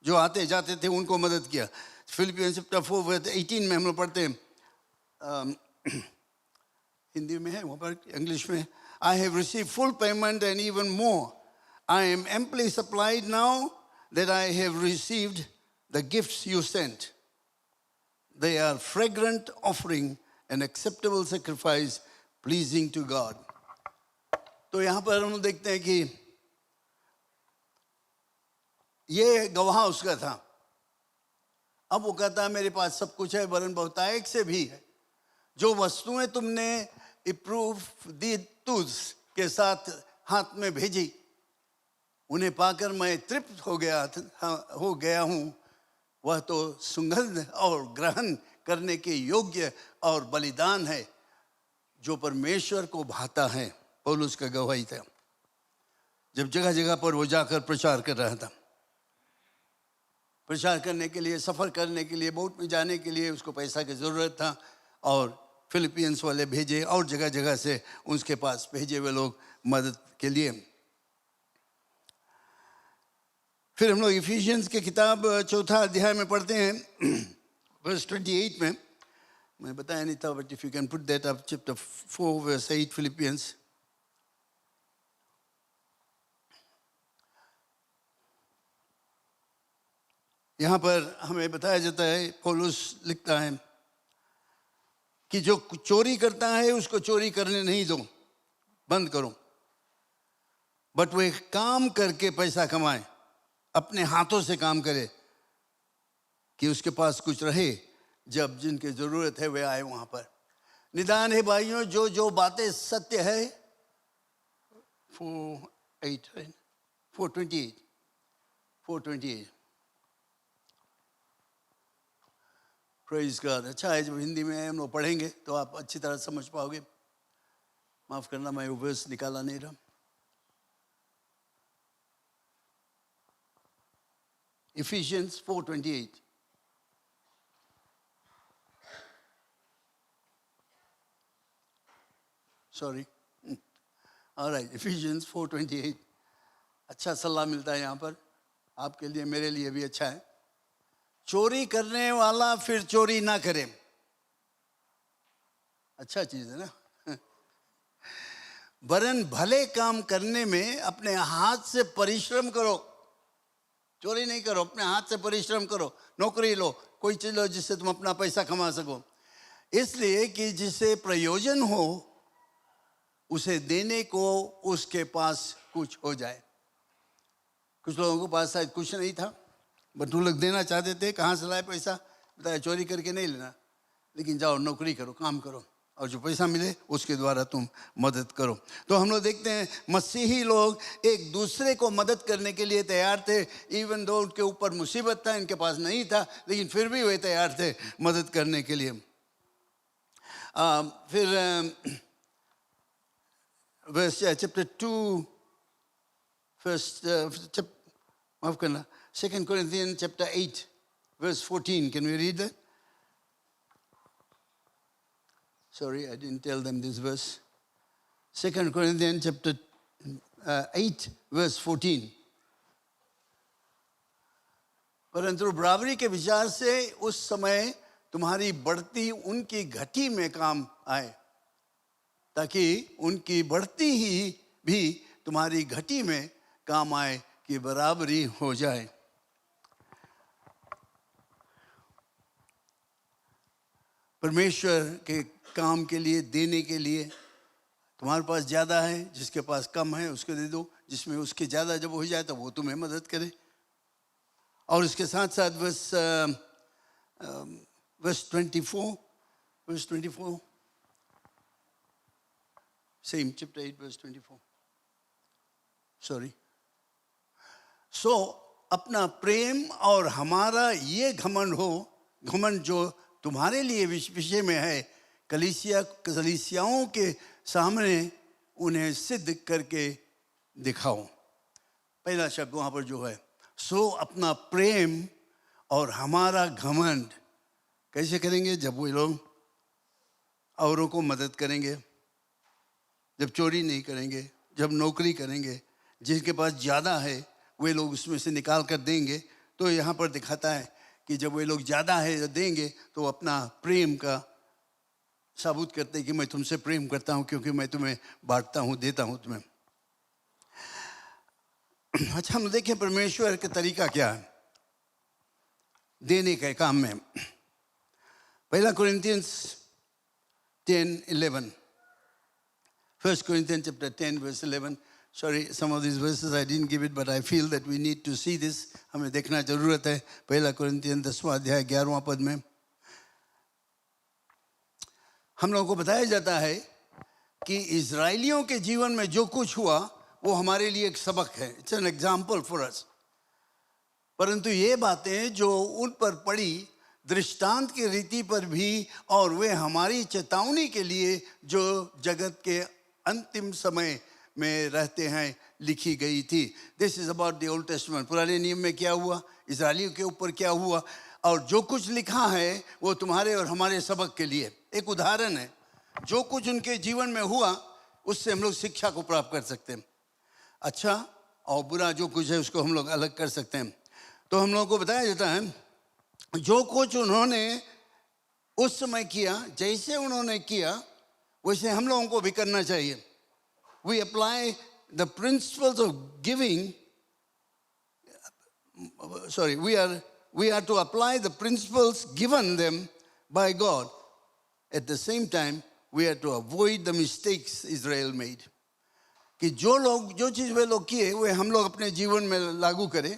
Speaker 3: जो आते जाते थे उनको मदद किया। फिलिपियंस चैप्टर 4:18 में हम लोग पढ़ते हैं, हिंदी में है वहाँ पर, इंग्लिश में, I have received full payment and even more. I am amply supplied now that I have received the gifts you sent. They are fragrant offering, an acceptable sacrifice, pleasing to God. तो यहाँ पर हम देखते हैं कि ये गवाह उसका था। अब वो कहता है मेरे पास सब कुछ है, वरन बहुतायत से भी है। जो वस्तुएं तुमने अप्रूव दी तुझ के साथ हाथ में भेजी, उन्हें पाकर मैं तृप्त हो गया हूँ। वह तो सुगंध और ग्रहण करने के योग्य और बलिदान है जो परमेश्वर को भाता है। पौलुस का गवाही था जब जगह जगह पर वो जाकर प्रचार कर रहा था। प्रचार करने के लिए, सफ़र करने के लिए, बोट में जाने के लिए उसको पैसा की ज़रूरत था और फिलिपियंस वाले भेजे और जगह जगह से उसके पास भेजे हुए लोग मदद के लिए। फिर हम लोग इफिशियंस की किताब 4 अध्याय में पढ़ते हैं, वर्स 28 में। मैं बताया नहीं था, but if you can put that up, chapter 4 verse 8 Philippians. यहाँ पर हमें बताया जाता है, पौलुस लिखता है कि जो चोरी करता है उसको चोरी करने नहीं दो, बंद करो, बट वो एक काम करके पैसा कमाए, अपने हाथों से काम करे कि उसके पास कुछ रहे, जब जिनकी जरूरत है वे आए वहां पर। निदान है भाइयों, जो जो बातें सत्य है, 428 प्रेज गॉड। अच्छा है जब हिंदी में हम लोग पढ़ेंगे तो आप अच्छी तरह समझ पाओगे। माफ करना, मैं वो वर्स निकाला नहीं रहा। Ephesians 4:28। Sorry, alright, Ephesians 4:28। अच्छा सलाह मिलता है यहाँ पर, आपके लिए, मेरे लिए भी अच्छा है। चोरी करने वाला फिर चोरी ना करे, अच्छा चीज है ना। वरन भले काम करने में अपने हाथ से परिश्रम करो। चोरी नहीं करो, अपने हाथ से परिश्रम करो, नौकरी लो, कोई चीज लो जिससे तुम अपना पैसा कमा सको, इसलिए कि जिसे प्रयोजन हो उसे देने को उसके पास कुछ हो जाए। कुछ लोगों के पास शायद कुछ नहीं था, बट वो लोग देना चाहते थे। कहाँ से लाए पैसा? बताया चोरी करके नहीं लेना, लेकिन जाओ नौकरी करो, काम करो, और जो पैसा मिले उसके द्वारा तुम मदद करो। तो हम लोग देखते हैं मसीही लोग एक दूसरे को मदद करने के लिए तैयार थे। इवन दो उनके ऊपर मुसीबत था, इनके पास नहीं था, लेकिन फिर भी वे तैयार थे मदद करने के लिए। फिर चैप्टर 2 माफ करना, 2 Corinthians chapter 8 verse 14. Can we read that? Sorry, I didn't tell them this verse. 2 Corinthians chapter 8 verse 14. परंतु बराबरी के विचार से उस समय तुम्हारी बढ़ती उनकी घटी में काम आए, ताकि उनकी बढ़ती ही भी तुम्हारी घटी में काम आए कि बराबरी हो जाए। परमेश्वर के काम के लिए, देने के लिए, तुम्हारे पास ज़्यादा है, जिसके पास कम है उसको दे दो, जिसमें उसके ज़्यादा जब हो जाए तो वो तुम्हें मदद करे। और इसके साथ साथ verse 24 same chapter 8 verse 24, sorry। सो अपना प्रेम और हमारा ये घमंड जो तुम्हारे लिए विषय में है, कलीसियाओं के सामने उन्हें सिद्ध करके दिखाओ। पहला शब्द वहां पर जो है, सो अपना प्रेम और हमारा घमंड कैसे करेंगे? जब वो लोग औरों को मदद करेंगे, जब चोरी नहीं करेंगे, जब नौकरी करेंगे, जिसके पास ज़्यादा है वे लोग उसमें से निकाल कर देंगे। तो यहाँ पर दिखाता है कि जब वे लोग ज़्यादा है देंगे तो अपना प्रेम का साबुत करते हैं कि मैं तुमसे प्रेम करता हूँ क्योंकि मैं तुम्हें बांटता हूँ, देता हूँ तुम्हें। अच्छा, हम देखें परमेश्वर का तरीका क्या है देने के काम में। पहला कोरिन्थियंस 10:11, 1 Corinthians chapter 10 verse 11. Sorry, some of these verses I didn't give it, but I feel that we need to see this. हमें देखना जरूरत है। पहला कोरिन्थियन 10वां अध्याय 11वां पद में हम लोगों को बताया जाता है कि इजराइलियों के जीवन में जो कुछ हुआ वो हमारे लिए एक सबक है। It's an example for us. परंतु ये बातें जो उन पर पड़ी दृष्टांत की रीति पर भी, और वे हमारी चेतावनी के लिए जो जगत के अंतिम समय में रहते हैं लिखी गई थी। This is about the old testament. पुराने नियम में क्या हुआ, इजराइलियों के ऊपर क्या हुआ, और जो कुछ लिखा है वो तुम्हारे और हमारे सबक के लिए एक उदाहरण है। जो कुछ उनके जीवन में हुआ उससे हम लोग शिक्षा को प्राप्त कर सकते हैं। अच्छा और बुरा जो कुछ है उसको हम लोग अलग कर सकते हैं। तो हम लोगों को बताया जाता है जो कुछ उन्होंने उस समय किया, जैसे उन्होंने किया वैसे हम लोगों को भी करना चाहिए। We apply the principles of giving. Sorry, we are to apply the principles given them by God. At the same time, we are to avoid the mistakes Israel made. कि जो चीज़ वे लोग किए वे हम लोग अपने जीवन में लागू करें।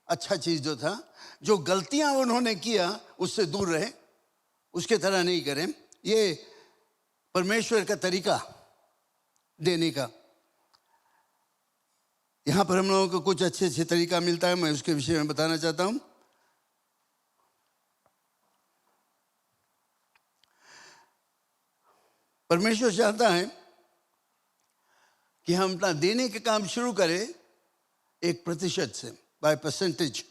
Speaker 3: अच्छा चीज़ जो था, जो गलतियां उन्होंने किया उससे दूर रहे, उसके तरह नहीं करें। ये परमेश्वर का तरीका देने का। यहां पर हम लोगों को कुछ अच्छे अच्छे तरीका मिलता है, मैं उसके विषय में बताना चाहता हूं। परमेश्वर चाहता है कि हम अपना देने के काम शुरू करें 1% से, by percentage.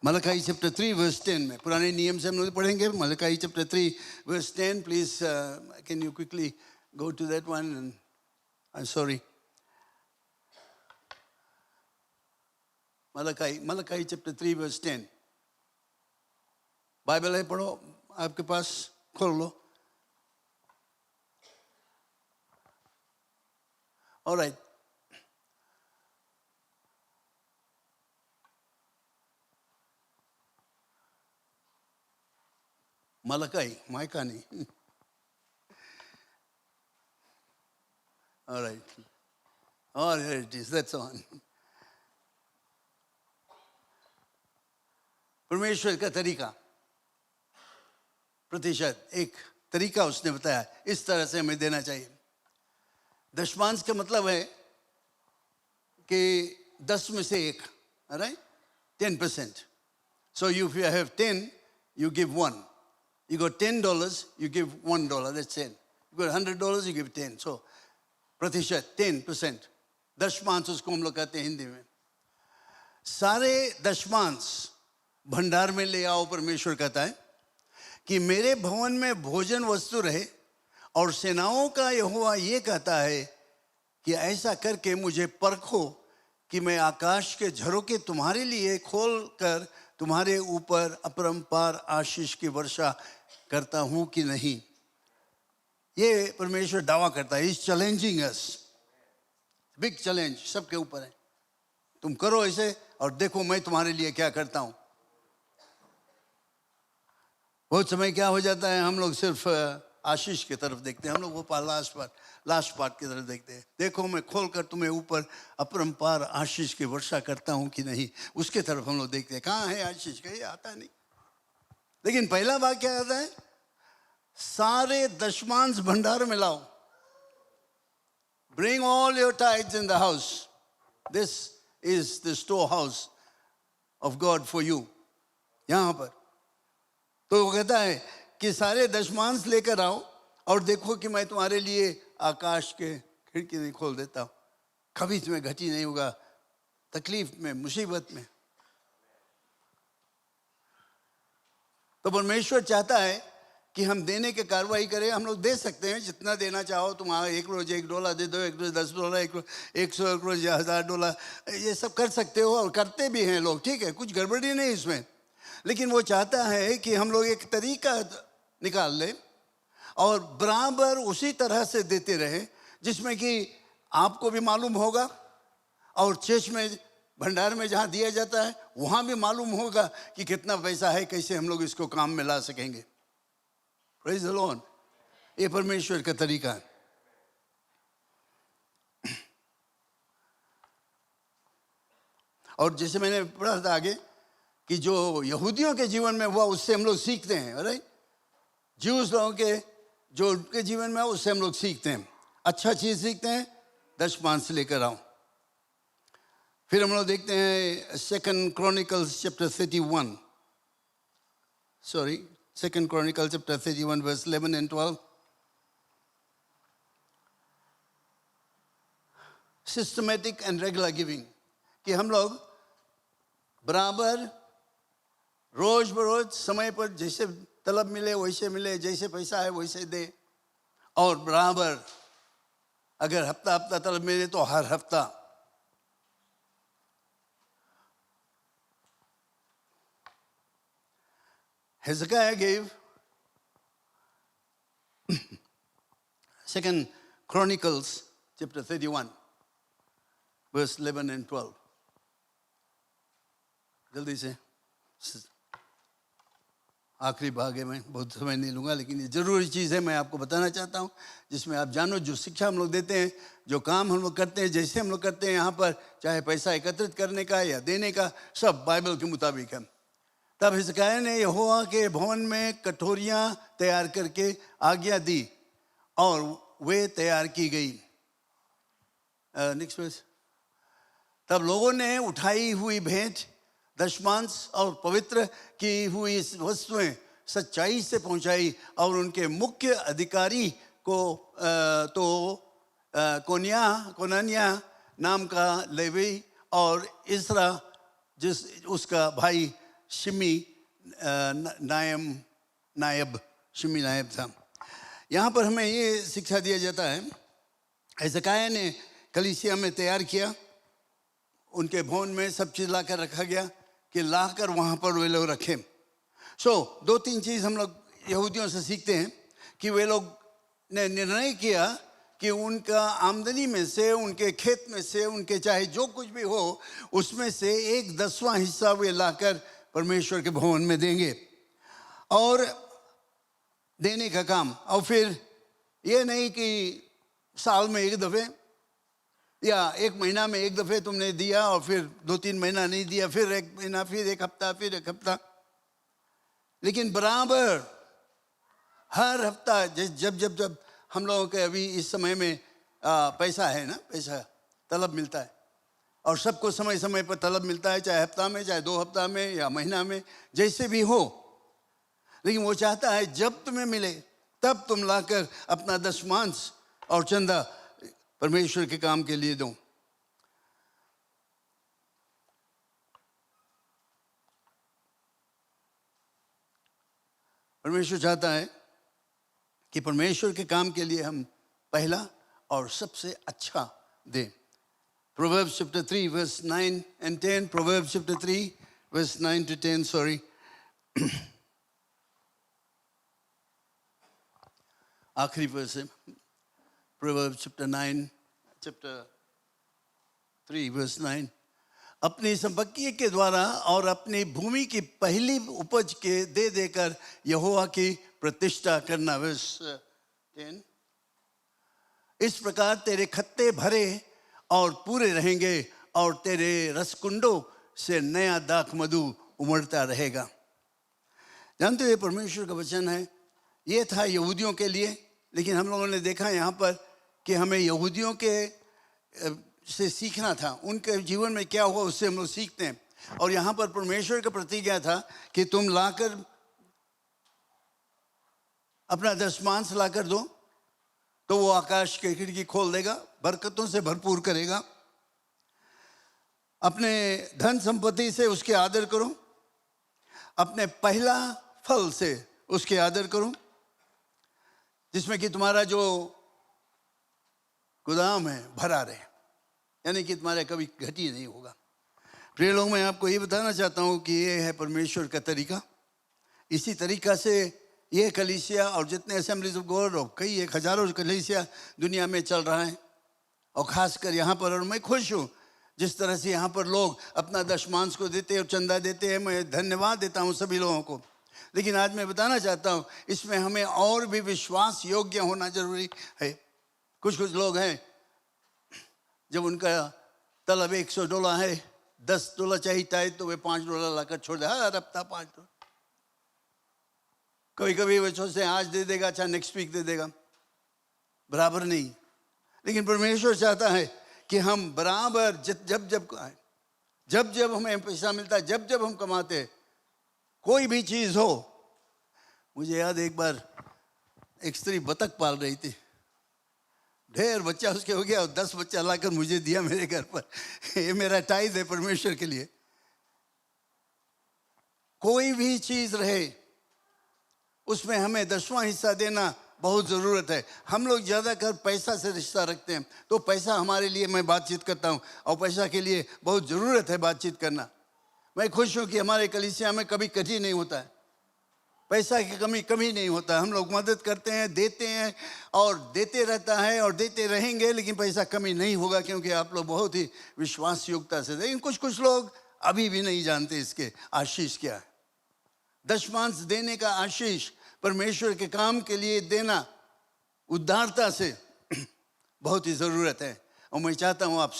Speaker 3: Malachi chapter 3 verse 10 में, पुराने नियम से हम लोग पढ़ेंगे। Malachi chapter 3 verse 10, please can you quickly go to that one. I am sorry. Malachi chapter 3 verse 10। Bible है, पढ़ो, आपके पास खोल लो। ऑलराइट, मलकाई, माइका नहीं। ऑलराइट, और here it is, that's on. परमेश्वर का तरीका, प्रतिशत, एक तरीका उसने बताया, इस तरह से हमें देना चाहिए। दशमांश का मतलब है कि 10 में से 1, right, 10%. So if you have 10, you give 1. You got $10, you give $1, that's 10. You got $100, you give 10. So प्रतिशत 10%, दशमांश उसको हम लोग कहते हैं हिंदी में। सारे दशमांश भंडार में ले आओ, परमेश्वर कहता है कि मेरे भवन में भोजन वस्तु रहे, और सेनाओं का यहोवा ये कहता है कि ऐसा करके मुझे परखो कि मैं आकाश के झरोखे तुम्हारे लिए खोल कर तुम्हारे ऊपर अपरंपार आशीष की वर्षा करता हूं कि नहीं। ये परमेश्वर दावा करता है। Is challenging us, big challenge सबके ऊपर है। तुम करो ऐसे और देखो मैं तुम्हारे लिए क्या करता हूं। बहुत समय क्या हो जाता है, हम लोग सिर्फ आशीष की तरफ देखते हैं, हम लोग वो लास्ट पार्ट की तरफ देखते हैं। देखो मैं खोल कर तुम्हें ऊपर अपरंपार आशीष की वर्षा करता हूं कि नहीं, उसके तरफ हम लोग देखते हैं। कहाँ है आशीष, कहीं आता नहीं। लेकिन पहला बात क्या आता है, सारे दशमांश भंडार में लाओ। Bring all your tides in the house, this is the store house of God for you. यहां पर तो वो कहता है कि सारे दशमांश लेकर आओ और देखो कि मैं तुम्हारे लिए आकाश के खिड़की नहीं खोल देता हूं, कभी तुम्हें घटी नहीं होगा तकलीफ में, मुसीबत में। तो परमेश्वर चाहता है कि हम देने की कार्रवाई करें। हम लोग दे सकते हैं, जितना देना चाहो तुम। एक रोज $1 दे दो, एक रोज $10, एक रोज 100, एक रोज $1000, ये सब कर सकते हो और करते भी हैं लोग, ठीक है, कुछ गड़बड़ी नहीं इसमें। लेकिन वो चाहता है कि हम लोग एक तरीका निकाल लें और बराबर उसी तरह से देते रहे, जिसमें कि आपको भी मालूम होगा और चर्च में, भंडार में जहाँ दिया जाता है वहाँ भी मालूम होगा कि कितना पैसा है, कैसे हम लोग इसको काम में ला सकेंगे। Praise the Lord. ये परमेश्वर का तरीका है। और जैसे मैंने पढ़ा था आगे कि जो यहूदियों के जीवन में हुआ उससे हम लोग सीखते हैं, राइट। ज्यूस लोगों के जो उनके जीवन में हुआ उससे हम लोग सीखते हैं, अच्छा चीज सीखते हैं, 10 लेकर आओ। फिर हम लोग देखते हैं 2 Chronicles chapter 31, sorry 2 Chronicles chapter 31 verse 11 and 12। Systematic and regular giving, कि हम लोग बराबर रोज बरोज समय पर जैसे तलब मिले वैसे मिले, जैसे पैसा है वैसे दे। और बराबर अगर हफ्ता हफ्ता तलब मिले तो हर हफ्ता। Hezekiah gave 2 Chronicles chapter 31 verse 11 and 12। जल्दी से आखिरी भाग है, मैं बहुत समय नहीं लूँगा, लेकिन ये ज़रूरी चीज़ है, मैं आपको बताना चाहता हूँ, जिसमें आप जानो जो शिक्षा हम लोग देते हैं, जो काम हम लोग करते हैं, जैसे हम लोग करते हैं यहाँ पर, चाहे पैसा एकत्रित करने का या देने का, सब बाइबल के मुताबिक है। तब हिजकिय्याह ने यहोवा के भवन में कटोरियाँ तैयार करके आज्ञा दी और वे तैयार की गई। Next verse. तब लोगों ने उठाई हुई भेंट, दशमांश और पवित्र की हुई वस्तुएं सच्चाई से पहुंचाई और उनके मुख्य अधिकारी को कोनानिया नाम का लेवी और इसरा जिस उसका भाई शिमी नायब था। यहाँ पर हमें ये शिक्षा दिया जाता है, हिजकिय्याह ने कलीसिया में तैयार किया, उनके भवन में सब चीज़ ला कर रखा गया कि ला कर वहाँ पर वे लोग रखें। 2-3 चीज़ हम लोग यहूदियों से सीखते हैं कि वे लोग ने निर्णय किया कि उनका आमदनी में से, उनके खेत में से, उनके चाहे जो कुछ भी हो उसमें से 1/10वां हिस्सा वे लाकर परमेश्वर के भवन में देंगे और देने का काम। और फिर ये नहीं कि साल में एक दफ़े या एक महीना में एक दफ़े तुमने दिया और फिर 2-3 महीना नहीं दिया, फिर एक महीना, फिर एक हफ्ता, फिर एक हफ्ता, लेकिन बराबर हर हफ्ता। जब जब जब हम लोगों के अभी इस समय में पैसा है ना, पैसा तलब मिलता है और सबको समय समय पर तलब मिलता है, चाहे हफ्ता में, चाहे 2 हफ्ता में या महीना में, जैसे भी हो। लेकिन वो चाहता है जब तुम्हें मिले तब तुम लाकर अपना दशमांश और चंदा परमेश्वर के काम के लिए दो। परमेश्वर चाहता है कि परमेश्वर के काम के लिए हम पहला और सबसे अच्छा दें। Proverbs chapter 3 verse 9 and 10, Proverbs chapter 3 verse 9 to 10, sorry। आखिरी वर्स है, Proverbs chapter 3 verse 9। अपनी संपत्ति के द्वारा और अपनी भूमि की पहली उपज के दे देकर यहोवा की प्रतिष्ठा करना। वर्स 10। इस प्रकार तेरे खत्ते भरे और पूरे रहेंगे और तेरे रसकुंडों से नया दाख मधु उमड़ता रहेगा। जानते हो ये परमेश्वर का वचन है। ये था यहूदियों के लिए, लेकिन हम लोगों ने देखा यहाँ पर कि हमें यहूदियों के से सीखना था, उनके जीवन में क्या हुआ उससे हम लोग सीखते हैं। और यहाँ पर परमेश्वर का प्रतिज्ञा था कि तुम लाकर अपना दशमांश लाकर दो तो वो आकाश की खिड़की खोल देगा, बरकतों से भरपूर करेगा। अपने धन संपत्ति से उसके आदर करो, अपने पहला फल से उसके आदर करो, जिसमें कि तुम्हारा जो गोदाम है भरा रहे, यानी कि तुम्हारा कभी घटी नहीं होगा। प्रिय लोग, मैं आपको ये बताना चाहता हूँ कि ये है परमेश्वर का तरीका। इसी तरीका से ये कलीसिया और जितने असेंबलीज ऑफ गॉड और कई एक हजारों कलीसिया दुनिया में चल रहा है, और खासकर यहाँ पर। और मैं खुश हूँ जिस तरह से यहाँ पर लोग अपना दशमांश को देते हैं और चंदा देते हैं। मैं धन्यवाद देता हूँ सभी लोगों को। लेकिन आज मैं बताना चाहता हूँ, इसमें हमें और भी विश्वास योग्य होना जरूरी है। कुछ लोग हैं, जब उनका तलब $100 है, $10 चाहिए तो वे $5 लाकर छोड़ दे, हर हफ्ता $5। कभी कभी वे सोचते हैं आज दे देगा, अच्छा नेक्स्ट वीक दे देगा, बराबर नहीं। लेकिन परमेश्वर चाहता है कि हम बराबर जब जब हमें पैसा मिलता है, जब जब हम कमाते, कोई भी चीज हो। मुझे याद एक बार एक स्त्री बतख पाल रही थी, ढेर बच्चा उसके हो गया और 10 बच्चा लाकर मुझे दिया मेरे घर पर। ये मेरा टाइज है परमेश्वर के लिए। कोई भी चीज रहे उसमें हमें 10वां हिस्सा देना बहुत ज़रूरत है। हम लोग ज़्यादातर पैसा से रिश्ता रखते हैं, तो पैसा हमारे लिए, मैं बातचीत करता हूँ और पैसा के लिए बहुत ज़रूरत है बातचीत करना। मैं खुश हूँ कि हमारे कलीसिया में कभी कटी नहीं होता है, पैसा की कमी नहीं होता। हम लोग मदद करते हैं, देते हैं और देते रहता है और देते रहेंगे, लेकिन पैसा कमी नहीं होगा, क्योंकि आप लोग बहुत ही विश्वास योग्यता से। लेकिन कुछ लोग अभी भी नहीं जानते इसके आशीष क्या है। दशमांश देने का आशीष, परमेश्वर के काम के लिए देना उदारता से बहुत ही ज़रूरत है। और मैं चाहता हूँ आप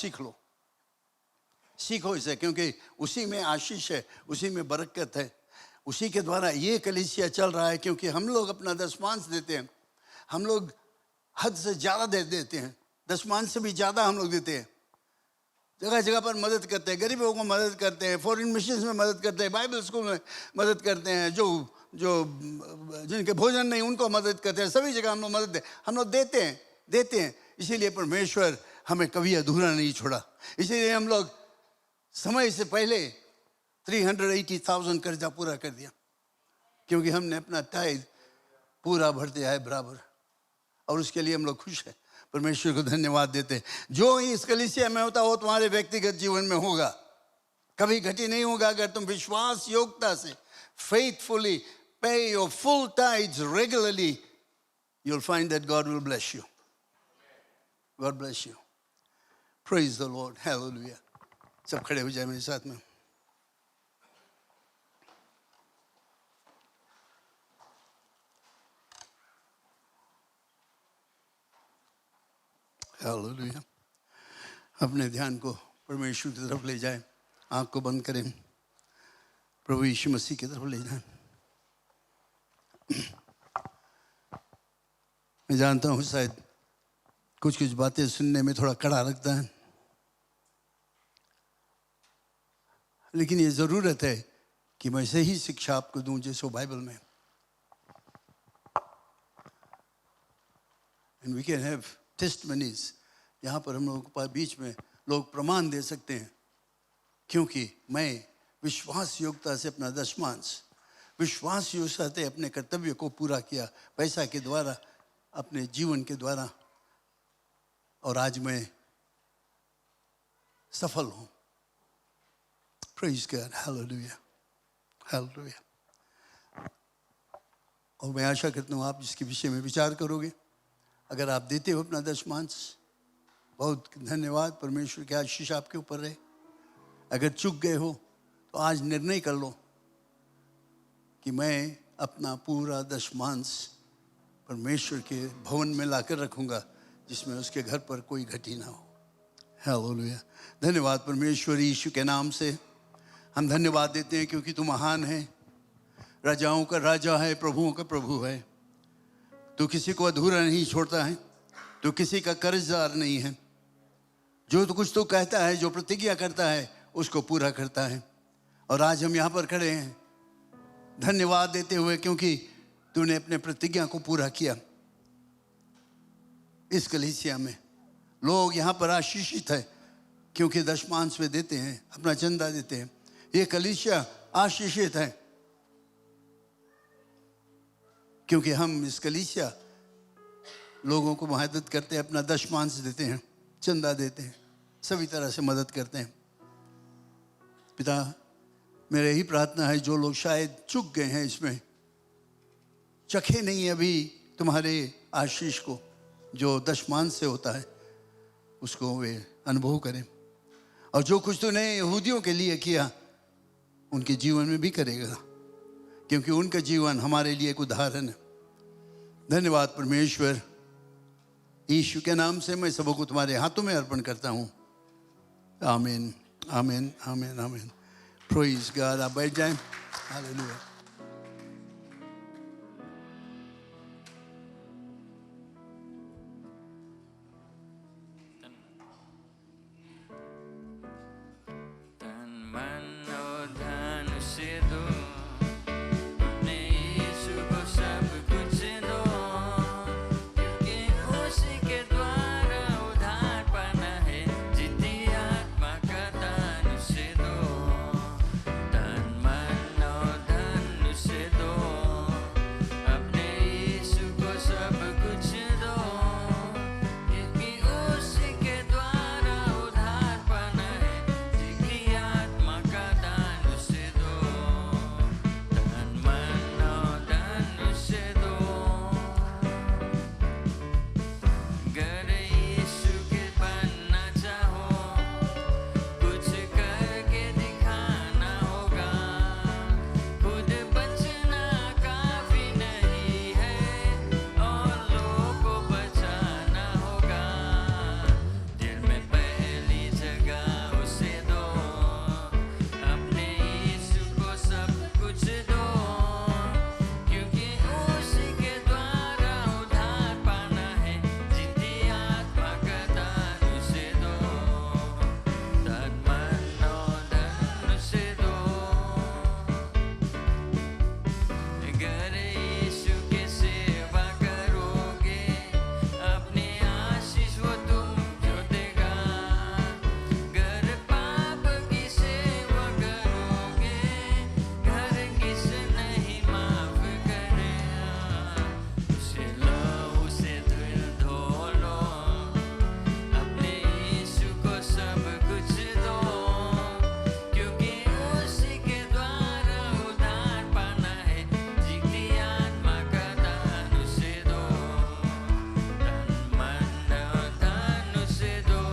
Speaker 3: सीखो इसे, क्योंकि उसी में आशीष है, उसी में बरकत है, उसी के द्वारा ये कलीसिया चल रहा है। क्योंकि हम लोग अपना दशमांश देते हैं, हम लोग हद से ज़्यादा दे देते हैं, दशमांश से भी ज़्यादा हम लोग देते हैं। जगह जगह पर मदद करते हैं, गरीबों को मदद करते हैं, फॉरेन मिशंस में मदद करते हैं, बाइबल स्कूल में मदद करते हैं, जो जिनके भोजन नहीं उनको मदद करते हैं। सभी जगह हम लोग हम लोग देते हैं। इसीलिए परमेश्वर हमें कभी अधूरा नहीं छोड़ा। इसीलिए हम लोग समय से पहले 380,000 कर्जा पूरा कर दिया, क्योंकि हमने अपना टाइज पूरा भर दिया है बराबर। और उसके लिए हम लोग खुश हैं, परमेश्वर को धन्यवाद देते हैं। जो इस कलीसिया में होता हो तुम्हारे व्यक्तिगत जीवन में होगा, कभी घटी नहीं होगा। अगर तुम विश्वास योग्यता से faithfully pay your full tithes regularly, you'll find that God will bless you. God bless you. Praise the Lord. Hallelujah. सब खड़े हो जाए मेरे साथ में। Hallelujah. अपने ध्यान को परमेश्वर की तरफ ले जाए, आंख को बंद करें, प्रभु यीशु मसीह की तरफ ले जाएं। मैं जानता हूँ शायद कुछ बातें सुनने में थोड़ा कड़ा लगता है, लेकिन ये ज़रूरत है कि मैं सही शिक्षा आपको दूं जैसे बाइबल में। And we can have testimonies, यहाँ पर हम लोगों के बीच में लोग प्रमाण दे सकते हैं, क्योंकि मैं विश्वास योग्यता से अपना दशमांश, विश्वास योग्यता से अपने कर्तव्य को पूरा किया, पैसा के द्वारा, अपने जीवन के द्वारा, और आज मैं सफल हूँ। Praise God. Hallelujah. Hallelujah. और मैं आशा करता हूँ आप इसके विषय में विचार करोगे। अगर आप देते हो अपना दशमांश, बहुत धन्यवाद, परमेश्वर की आशीष आपके ऊपर रहे। अगर चूक गए हो तो आज निर्णय कर लो कि मैं अपना पूरा दशमांश परमेश्वर के भवन में लाकर रखूंगा, जिसमें उसके घर पर कोई घटी ना हो। हालेलुया। धन्यवाद परमेश्वर यीशु के नाम से हम धन्यवाद देते हैं, क्योंकि तू महान है, राजाओं का राजा है, प्रभुओं का प्रभु है। तू किसी को अधूरा नहीं छोड़ता है, तू किसी का कर्जदार नहीं है। जो तो कुछ तू कहता है, जो प्रतिज्ञा करता है, उसको पूरा करता है। और आज हम यहाँ पर खड़े हैं धन्यवाद देते हुए, क्योंकि तूने अपने प्रतिज्ञा को पूरा किया। इस कलीसिया में लोग यहाँ पर आशीषित है, क्योंकि दशमांश वे देते हैं, अपना चंदा देते हैं। ये कलीसिया आशीषित है क्योंकि हम इस कलीसिया लोगों को मदद करते हैं, अपना दशमांश देते हैं, चंदा देते हैं, सभी तरह से मदद करते हैं। पिता, मेरा यही प्रार्थना है जो लोग शायद चूक गए हैं, इसमें चखे नहीं अभी तुम्हारे आशीष को जो दशमांश से होता है, उसको वे अनुभव करें। और जो कुछ तूने यहूदियों के लिए किया उनके जीवन में भी करेगा, क्योंकि उनका जीवन हमारे लिए एक उदाहरण है। धन्यवाद परमेश्वर, यीशु के नाम से मैं सबको तुम्हारे हाथों में अर्पण करता हूँ। आमीन, आमीन, आमीन, आमीन। Praise God. आप बैठ जाएं। हालेलुया।
Speaker 2: तन मन और धन से दो, अपने यीशु को सब कुछ दो, क्योंकि उसी के द्वारा उद्धार पाना है। जीती आत्मा का दान उसे दो, तन मन और धन से दो, अपने यीशु को सब कुछ दो, क्योंकि उसी के द्वारा उद्धार पाना है। जीती आत्मा का दान उसे दो, तन मन और धन उसे दो। अगर यीशु के बनना चाहो, कुछ करके दिखाना होगा। खुद बचना काफी नहीं है, और लोगों को बचाना होगा। दिल में पहली जगह उसे दो, अपने यीशु को सब कुछ दो, क्योंकि उसी के द्वारा उद्धार पाना है। जीती आत्मा का दान उसे दो, तन मन और धन उसे दो। अगर यीशु की सेवा करोगे, अपनी आशीष वो तुमको देगा। अगर पाप की सेवा करोगे, घर किस नहीं माफ करेगा। उसे लो, उसे धो लो, अपने यीशु को सब कुछ दो, क्योंकि उसी के द्वारा उद्धार पाना है। जीती आत्मा का दान उसे दो, तन मन और धन उसे दो।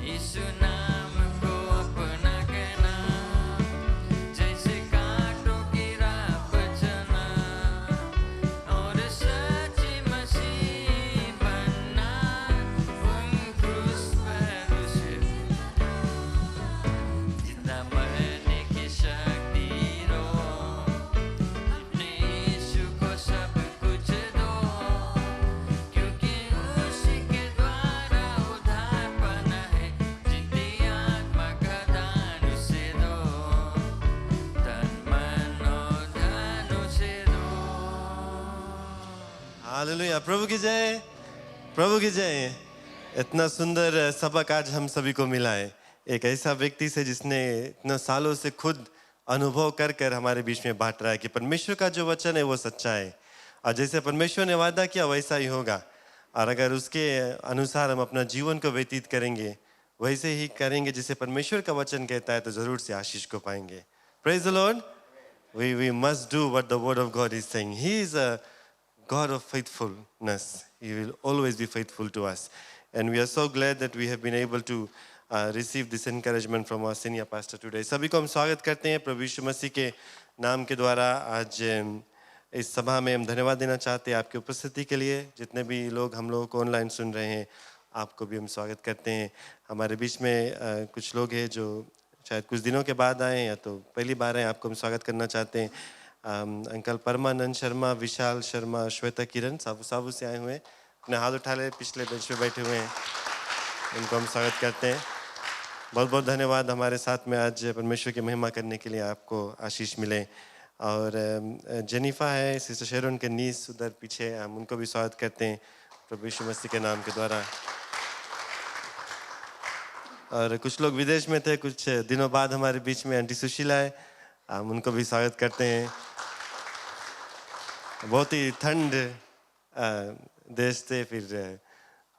Speaker 2: यीशु नाम को अपना कहना, जैसे कांटों की राह पर चलना, और सच्ची मसीह बनना। उन क्रूस पर उसे जिंदा मरने की शक्ति दो, अपने यीशु को सब कुछ दो, क्योंकि उसी के द्वारा उद्धार पाना है। जीती आत्मा का दान उसे दो, तन मन और धन उसे दो।
Speaker 4: हालेलुया। प्रभु की जय, प्रभु की जय। इतना सुंदर सबक आज हम सभी को मिला है, एक ऐसा व्यक्ति से जिसने इतने सालों से खुद अनुभव कर कर हमारे बीच में बांट रहा है कि परमेश्वर का जो वचन है वो सच्चा है, और जैसे परमेश्वर ने वादा किया वैसा ही होगा। और अगर उसके अनुसार हम अपना जीवन को व्यतीत करेंगे, वैसे ही करेंगे जैसे परमेश्वर का वचन कहता है, तो जरूर से आशीष को पाएंगे। Praise the Lord. We must do what the word of God is saying. He is a God of faithfulness. He will always be faithful to us. And we are so glad that we have been able to receive this encouragement from our senior pastor today. सभी को हम स्वागत करते हैं प्रभु यीशु मसीह के नाम के द्वारा। आज इस सभा में हम धन्यवाद देना चाहते हैं आपकी उपस्थिति के लिए। जितने भी लोग हम लोगों को ऑनलाइन सुन रहे हैं, आपको भी हम स्वागत करते हैं। हमारे बीच में कुछ लोग हैं जो शायद कुछ दिनों के बाद आए हैं या तो पहली बार आए, आपको हम स्वागत करना चाहते हैं। अंकल परमानंद शर्मा, विशाल शर्मा, श्वेता किरण साबू से आए हुए हैं। अपने हाथ उठा ले, पिछले बेंच पे बैठे हुए हैं, उनको हम स्वागत करते हैं। बहुत बहुत धन्यवाद हमारे साथ में आज परमेश्वर की महिमा करने के लिए, आपको आशीष मिले। और जेनिफा है, सिस्टर शेरोन के नीस उधर पीछे, हम उनको भी स्वागत करते हैं प्रभु यीशु मसीह के नाम के द्वारा। और कुछ लोग विदेश में थे, कुछ दिनों बाद हमारे बीच में आंटी सुशीला है, हम उनको भी स्वागत करते हैं। बहुत ही ठंड देश से फिर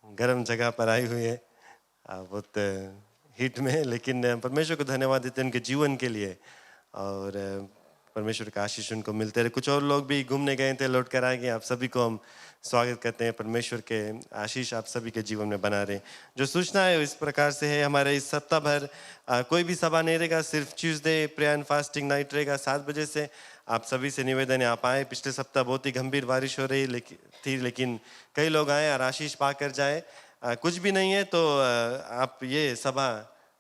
Speaker 4: गर्म जगह पर आई हुई है, बहुत हीट में, लेकिन परमेश्वर को धन्यवाद देते हैं उनके जीवन के लिए, और परमेश्वर का आशीष उनको मिलते रहे। कुछ और लोग भी घूमने गए थे, लौट कर आ गए। आप सभी को हम स्वागत करते हैं। परमेश्वर के आशीष आप सभी के जीवन में बना रहे। जो सूचना है इस प्रकार से है, हमारे इस सप्ताह भर कोई भी सभा नहीं रहेगा, सिर्फ Tuesday prayer and fasting night रहेगा 7 बजे से। आप सभी से निवेदन है आप आए। पिछले सप्ताह बहुत ही गंभीर बारिश हो रही थी, लेकिन कई लोग आए और आशीष पाकर जाए। कुछ भी नहीं है तो आप ये सभा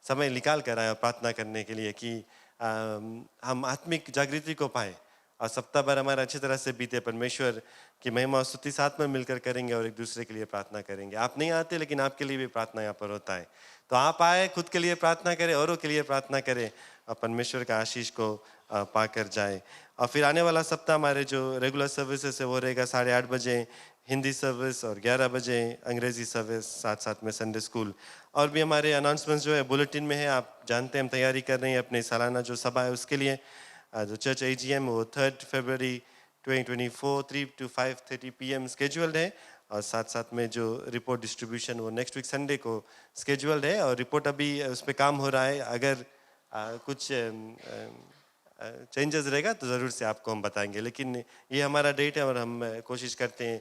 Speaker 4: समय निकाल कर आए प्रार्थना करने के लिए कि हम आत्मिक जागृति को पाए और सप्ताह भर हमारा अच्छी तरह से बीते। परमेश्वर की महिमा और स्तुति साथ में मिलकर करेंगे और एक दूसरे के लिए प्रार्थना करेंगे। आप नहीं आते, लेकिन आपके लिए भी प्रार्थना यहाँ पर होता है। तो आप आए, खुद के लिए प्रार्थना करें, औरों के लिए प्रार्थना करें और परमेश्वर का आशीष को पाकर जाए। और फिर आने वाला सप्ताह हमारे जो रेगुलर सर्विसेज है वो रहेगा 8:30 बजे हिंदी सर्विस और 11 बजे अंग्रेजी सर्विस, साथ साथ में संडे स्कूल। और भी हमारे अनाउंसमेंट्स जो है बुलेटिन में है, आप जानते हैं हम तैयारी कर रहे हैं अपने सालाना जो सभा है उसके लिए। जो चर्च AGM वो 3 फरवरी 2024 3 to 5:30 PM स्केड्यूल्ड है, और साथ साथ में जो रिपोर्ट डिस्ट्रीब्यूशन वो नेक्स्ट वीक संडे को स्केड्यूल्ड है, और रिपोर्ट अभी उस पर काम हो रहा है। अगर कुछ चेंजेस रहेगा तो ज़रूर से आपको हम बताएंगे, लेकिन ये हमारा डेट है और हम कोशिश करते हैं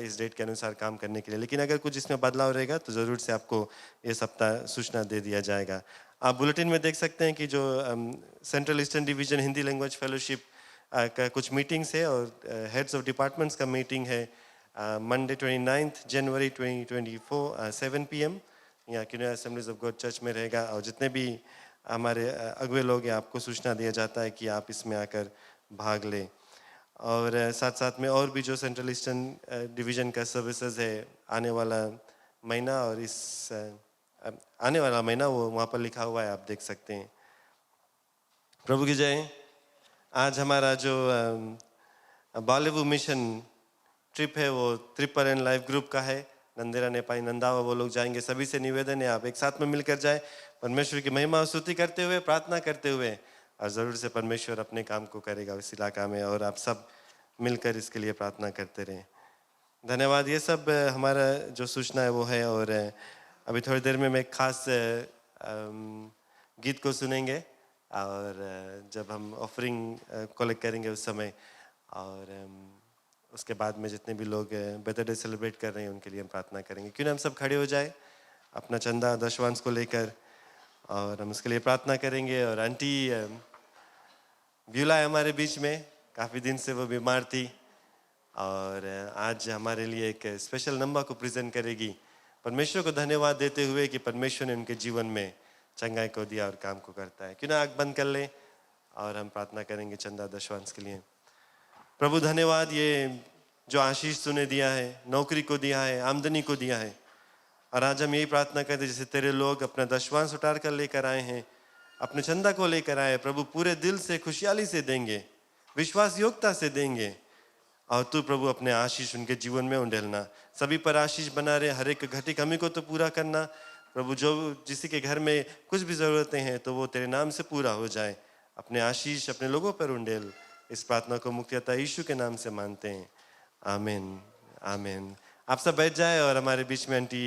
Speaker 4: इस डेट के अनुसार काम करने के लिए। लेकिन अगर कुछ इसमें बदलाव रहेगा तो ज़रूर से आपको ये सप्ताह सूचना दे दिया जाएगा। आप बुलेटिन में देख सकते हैं कि जो central eastern division Hindi language fellowship का कुछ मीटिंग्स है और हेड्स ऑफ डिपार्टमेंट्स का मीटिंग है मंडे 29 जनवरी 2024 7 PM यहाँ Kinnaur assemblies of God church में रहेगा। और जितने भी हमारे अगुवे लोग हैं आपको सूचना दिया जाता है कि आप इसमें आकर भाग लें। और साथ साथ में और भी जो सेंट्रल ईस्टर्न डिवीज़न का सर्विसेज है आने वाला महीना, और इस आने वाला महीना वो वहाँ पर लिखा हुआ है, आप देख सकते हैं। प्रभु की जय। आज हमारा जो बॉलीवुड मिशन ट्रिप है वो ट्रिपल एंड लाइफ ग्रुप का है। नंदेरा नेपाई नंदावा वो लोग जाएंगे। सभी से निवेदन है आप एक साथ में मिलकर जाए, परमेश्वर की महिमा और स्तुति करते हुए, प्रार्थना करते हुए, और ज़रूर से परमेश्वर अपने काम को करेगा इस इलाका में, और आप सब मिलकर इसके लिए प्रार्थना करते रहें। धन्यवाद। ये सब हमारा जो सूचना है वो है। और अभी थोड़ी देर में मैं एक खास गीत को सुनेंगे, और जब हम ऑफरिंग कलेक्ट करेंगे उस समय, और उसके बाद में जितने भी लोग बर्थडे सेलिब्रेट कर रहे हैं उनके लिए हम प्रार्थना करेंगे। क्यों ना हम सब खड़े हो जाए अपना चंदा दशवांश को लेकर, और हम उसके लिए प्रार्थना करेंगे। और आंटी ब्यूला है हमारे बीच में, काफ़ी दिन से वो बीमार थी, और आज हमारे लिए एक स्पेशल नंबर को प्रेजेंट करेगी, परमेश्वर को धन्यवाद देते हुए कि परमेश्वर ने उनके जीवन में चंगाई को दिया और काम को करता है। क्यों ना आँख बंद कर लें और हम प्रार्थना करेंगे चंदा दशवांश के लिए। प्रभु धन्यवाद, ये जो आशीष तूने दिया है, नौकरी को दिया है, आमदनी को दिया है, और आज हम यही प्रार्थना करते हैं जैसे तेरे लोग अपना दशवांश उतार कर लेकर आए हैं, अपने चंदा को लेकर आए, प्रभु पूरे दिल से खुशहाली से देंगे, विश्वास योग्यता से देंगे, और तू प्रभु अपने आशीष उनके जीवन में उंडेलना, सभी पर आशीष बना रहे, हर एक घटी कमी को तो पूरा करना प्रभु। जो जिसी के घर में कुछ भी ज़रूरतें हैं तो वो तेरे नाम से पूरा हो जाए, अपने आशीष अपने लोगों पर उंडेल। इस प्रार्थना को मुख्यतः यीशु के नाम से मानते हैं, आमीन आमीन। आप सब बैठ जाए, और हमारे बीच में आंटी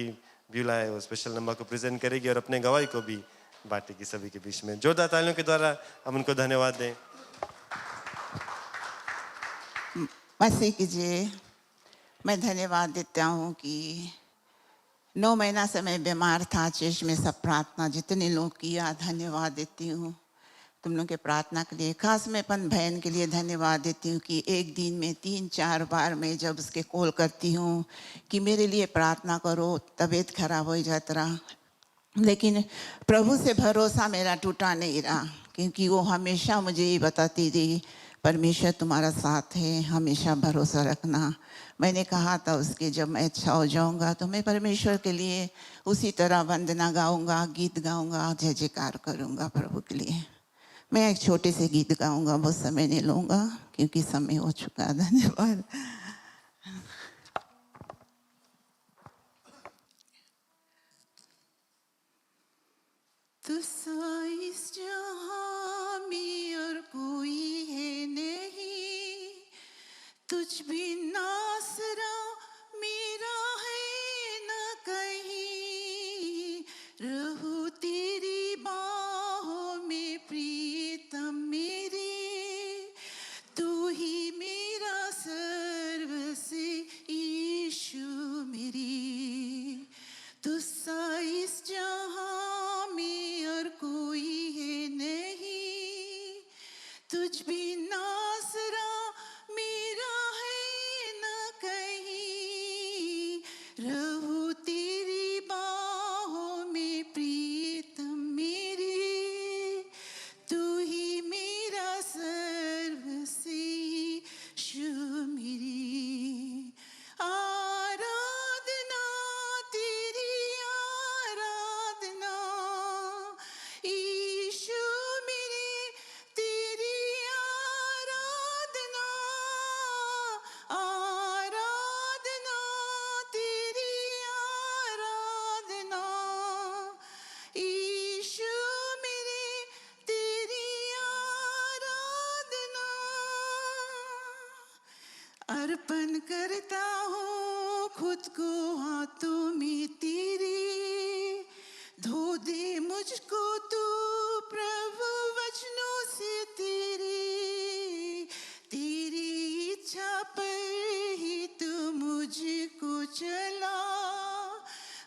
Speaker 4: ब्यूला है वो स्पेशल नंबर को प्रेजेंट करेगी और अपने गवाही को भी बांटेगी सभी के बीच में। जोरदार तालियों के द्वारा हम उनको धन्यवाद दें।
Speaker 5: मसीह कीजिए। मैं धन्यवाद देता हूँ कि 9 महीना से मैं बीमार था, चर्च में सब प्रार्थना जितने लोग किया, धन्यवाद देती हूँ तुम लोग के प्रार्थना के लिए। खास मैं अपन बहन के लिए धन्यवाद देती हूँ कि एक दिन में 3-4 बार मैं जब उसके कॉल करती हूँ कि मेरे लिए प्रार्थना करो, तबीयत खराब हो जाता रहा, लेकिन प्रभु से भरोसा मेरा टूटा नहीं रहा, क्योंकि वो हमेशा मुझे ये बताती थी परमेश्वर तुम्हारा साथ है, हमेशा भरोसा रखना। मैंने कहा था उसके जब मैं अच्छा हो जाऊंगा तो मैं परमेश्वर के लिए उसी तरह वंदना गाऊंगा, गीत गाऊंगा, जय जयकार करूंगा प्रभु के लिए। मैं एक छोटे से गीत गाऊंगा, बहुत समय नहीं लूँगा क्योंकि समय हो चुका। धन्यवाद। तुझसा इस जहां में और कोई है नहीं, तुझ बिना आसरा मेरा है न कहीं। रहूं तेरी बाहों में प्रीतम मेरे, तू ही मेरा सर्वस्व यीशु मेरी। तुझसा इस जहां में और कोई है नहीं, तुझ बिना आसरा मेरा है न कहीं। रहूं तेरी बाहों में प्रीतम मेरे, तू ही मेरा सर्वस्व यीशु मेरी। आराधना तेरी आराधना यीशु मेरे, तेरी आराधना। आराधना तेरी आराधना यीशु मेरे, तेरी आराधना। अर्पण करता हूँ खुद को हाथों में तेरे, धो दे मुझको तू प्रभु वचनों से तेरे। तेरी इच्छा पर ही तू मुझको चला,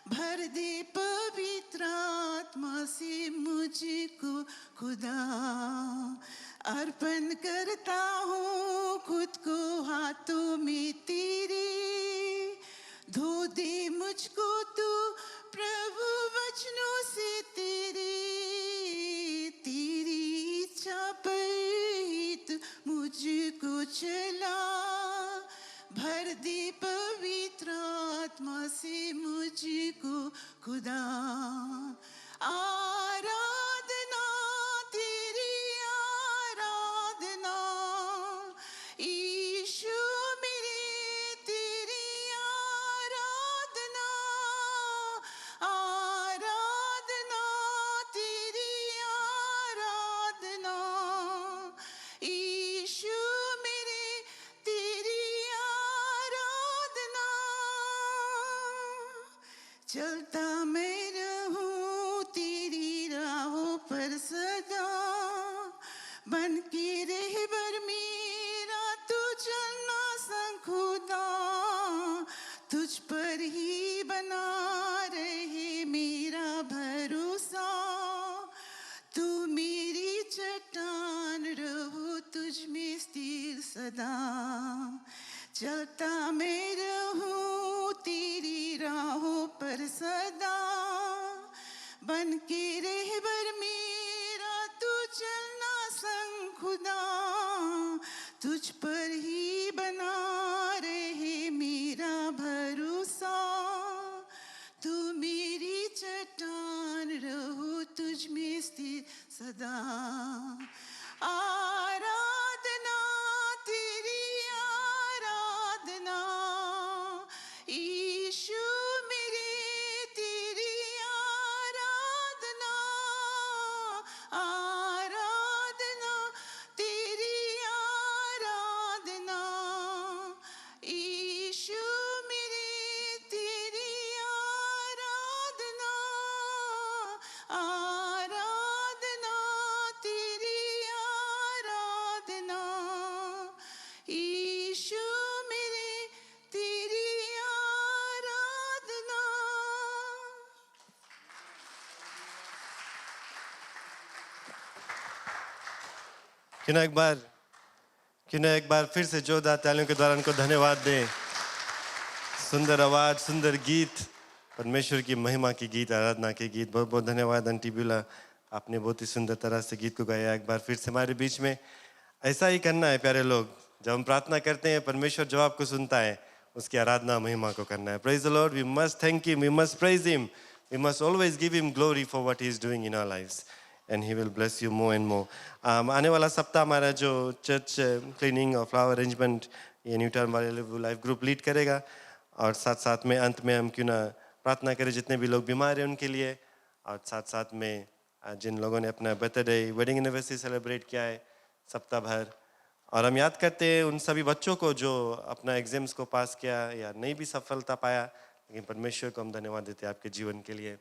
Speaker 5: भर दे पवित्र आत्मा से मुझको खुदा। अर्पण करता हूँ खुद को हाथों में तेरे, धो दे मुझको तू प्रभु वचनों से तेरे। तेरी इच्छा पर ही तू मुझको चला, भर दे पवित्र आत्मा से मुझको खुदा। आराधना तेरी आराधना यीशु मेरे, तेरी आराधना। आराधना तेरी आराधना यीशु मेरे, तेरी आराधना। चलता मैं रहूं तेरी राहों पर सदा, बन के रहबर मेरा तू चलना संग खुदा। तुझ पर ही बना रहे मेरा भरोसा, तू मेरी चट्टान रहो तुझ में स्थिर सदा। चलता मैं रहूं तेरी राहों पर सदा, बन के रहबर मेरा तू चलना संग खुदा। तुझ पर ही बना रहे मेरा भरोसा, तू मेरी चट्टान रहो तुझ में स्थिर सदा। आराधना तेरी आराधना यीशु मेरे, तेरी आराधना। आराधना तेरी आराधना यीशु मेरे, तेरी आराधना। आराधना तेरी आराधना यीशु मेरे, तेरी आराधना।
Speaker 4: क्यों ना एक बार फिर से जोरदार तालियों के द्वारा उनको धन्यवाद दें। सुंदर आवाज, सुंदर गीत, परमेश्वर की महिमा की गीत, आराधना के गीत। बहुत बहुत धन्यवाद आंटी ब्यूला, आपने बहुत ही सुंदर तरह से गीत को गाया। एक बार फिर से हमारे बीच में ऐसा ही करना है प्यारे लोग। जब हम प्रार्थना करते हैं परमेश्वर जवाब को सुनता है, उसकी आराधना महिमा को करना है। Praise the lord, we must thank him, we must praise him, we must always give him glory for what he is doing in our lives, and he will bless you more and more. आने वाला सप्ताह हमारा जो church cleaning और flower arrangement ये new term वाले life group lead करेगा। और साथ साथ में अंत में हम क्यों ना प्रार्थना करें जितने भी लोग बीमार हैं उनके लिए, और साथ साथ में जिन लोगों ने अपना बर्थडे वेडिंग एनिवर्सरी सेलिब्रेट किया है सप्ताह भर, और हम याद करते हैं उन सभी बच्चों को जो अपना एग्जाम्स को पास किया या नहीं भी सफलता पाया, लेकिन परमेश्वर को हम धन्यवाद देते हैं आपके जीवन के लिए।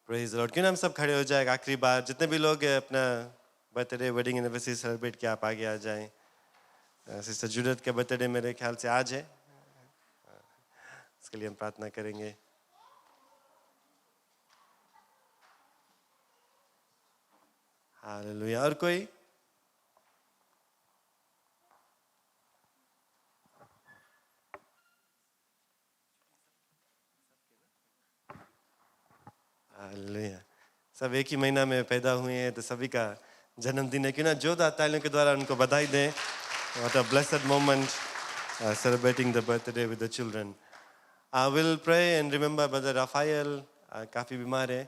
Speaker 4: Praise Lord. क्यों ना हम सब खड़े हो जाए आखिरी बार, जितने भी लोग अपना बर्थडे वेडिंग एनिवर्सरी सेलिब्रेट किया आप आगे आ जाएं। सिस्टर जूलियट का बर्थडे मेरे ख्याल से आज है, इसके लिए हम प्रार्थना करेंगे। हालेलुया। और कोई? हालेलुया। सब एक ही महीना में पैदा हुए हैं तो सभी का जन्मदिन है। क्यों ना जोरदार तालियों के द्वारा उनको बधाई दें। What a blessed moment celebrating the birthday with the children. I will pray and remember brother Raphael, काफ़ी बीमार है।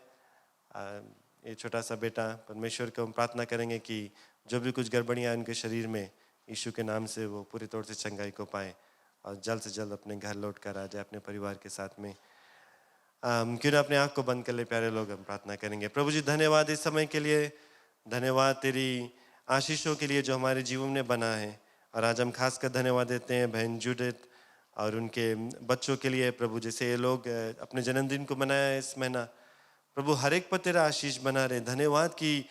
Speaker 4: ये छोटा सा बेटा, परमेश्वर को हम प्रार्थना करेंगे कि जो भी कुछ गड़बड़ियाँ उनके शरीर में, यीशु के नाम से वो पूरी तौर से चंगाई को पाए और जल्द से जल्द अपने घर लौट कर आ जाए अपने परिवार के साथ में। क्यों ना अपने आँख को बंद कर ले प्यारे लोग, हम प्रार्थना करेंगे। प्रभु जी धन्यवाद इस समय के लिए, धन्यवाद तेरी आशीषों के लिए जो हमारे जीवन में बना है। और आज हम खासकर धन्यवाद देते हैं बहन जूडिथ और उनके बच्चों के लिए प्रभु, जैसे ये लोग अपने जन्मदिन को मनाया है इस महीना। प्रभु हर एक पर तेरा आशीष बना रहे। धन्यवाद कि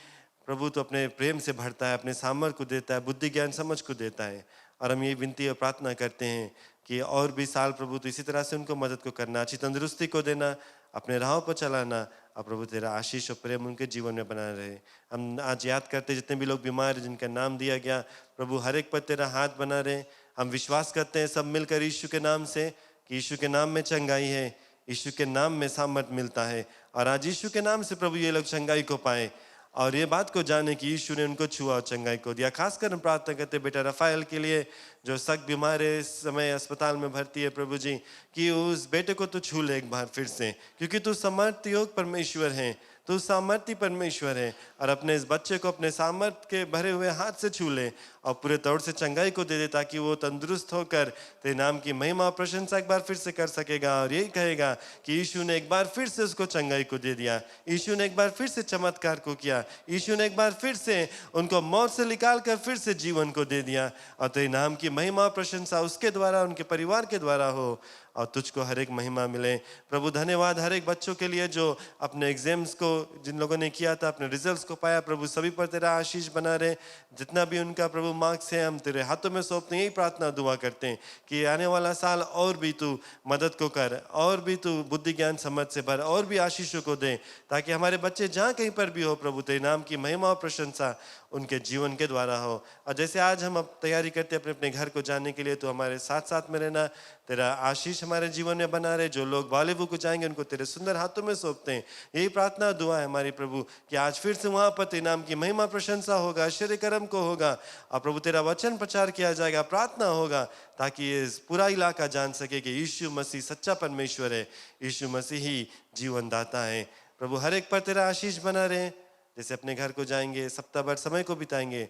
Speaker 4: प्रभु तो अपने प्रेम से भरता है, अपने सामर्थ को देता है, बुद्धि ज्ञान समझ को देता है। और हम ये विनती और प्रार्थना करते हैं कि और भी साल प्रभु तो इसी तरह से उनको मदद को करना, अच्छी तंदुरुस्ती को देना, अपने राहों पर चलाना, और प्रभु तेरा आशीष और प्रेम उनके जीवन में बना रहे। हम आज याद करते जितने भी लोग बीमार हैं, जिनका नाम दिया गया, प्रभु हर एक पर तेरा हाथ बना रहे। हम विश्वास करते हैं सब मिलकर यीशु के नाम से कि यीशु के नाम में चंगाई है, यीशु के नाम में सामर्थ मिलता है। और आज यीशु के नाम से प्रभु ये लोग चंगाई को पाए और ये बात को जाने कि यीशु ने उनको छुआ और चंगाई को दिया। खासकर हम प्रार्थना करते हैं बेटा रफाएल के लिए जो सख्त बीमार है, इस समय अस्पताल में भर्ती है प्रभु जी, कि उस बेटे को तो छू ले एक बार फिर से, क्योंकि तू सामर्थ्य योग परमेश्वर है, तू सामर्थ्य परमेश्वर है। और अपने इस बच्चे को अपने सामर्थ्य के भरे हुए हाथ से छू ले और पूरे तौर से चंगाई को दे दे, ताकि वो तंदुरुस्त होकर तेरे नाम की महिमा और प्रशंसा एक बार फिर से कर सकेगा और यही कहेगा कि यीशु ने एक बार फिर से उसको चंगाई को दे दिया, यीशु ने एक बार फिर से चमत्कार को किया, यीशु ने एक बार फिर से उनको मौत से निकाल कर फिर से जीवन को दे दिया। और तेरे नाम की महिमा और प्रशंसा उसके द्वारा, उनके परिवार के द्वारा हो और तुझको हर एक महिमा मिले। प्रभु धन्यवाद हर एक बच्चों के लिए जो अपने एग्जाम्स को जिन लोगों ने किया था, अपने रिजल्ट्स को पाया, प्रभु सभी पर तेरा आशीष बना रहे। जितना भी उनका प्रभु मार्क्स है, हम तेरे हाथों में सौंपते हैं। यही प्रार्थना दुआ करते हैं कि आने वाला साल और भी तू मदद को कर, और भी तू बुद्धि ज्ञान समझ से भर, और भी आशीषों को दे, ताकि हमारे बच्चे जहाँ कहीं पर भी हो प्रभु तेरे नाम की महिमा और प्रशंसा उनके जीवन के द्वारा हो। और जैसे आज हम अब तैयारी करते अपने अपने घर को जाने के लिए, तो हमारे साथ साथ में रहना, तेरा आशीष हमारे जीवन में बना रहे। जो लोग बॉलीवुड को जाएंगे उनको तेरे सुंदर हाथों में सौंपते हैं। यही प्रार्थना दुआ है हमारी प्रभु कि आज फिर से वहाँ पर तेरे नाम की महिमा प्रशंसा होगा, आश्चर्य कर्म को होगा और प्रभु तेरा वचन प्रचार किया जाएगा, प्रार्थना होगा, ताकि ये पूरा इलाका जान सके कि यीशु मसीह सच्चा परमेश्वर है, यीशु मसीह ही जीवन दाता है। प्रभु हर एक पर तेरा आशीष बना रहे। जैसे अपने घर को जाएंगे, सप्ताह भर समय को बिताएंगे,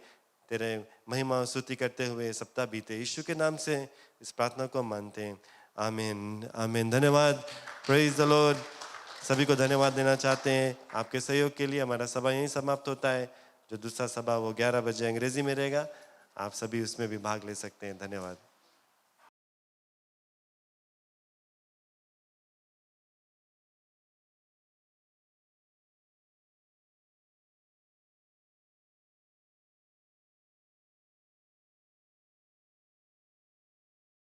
Speaker 4: तेरे महिमा और स्तुति करते हुए सप्ताह बीते। यीशु के नाम से इस प्रार्थना को मानते हैं, आमीन आमीन। धन्यवाद, प्रेज द लॉर्ड। सभी को धन्यवाद देना चाहते हैं आपके सहयोग के लिए। हमारा सभा यहीं समाप्त होता है। जो दूसरा सभा वो 11 बजे अंग्रेजी में रहेगा, आप सभी उसमें भी भाग ले सकते हैं। धन्यवाद।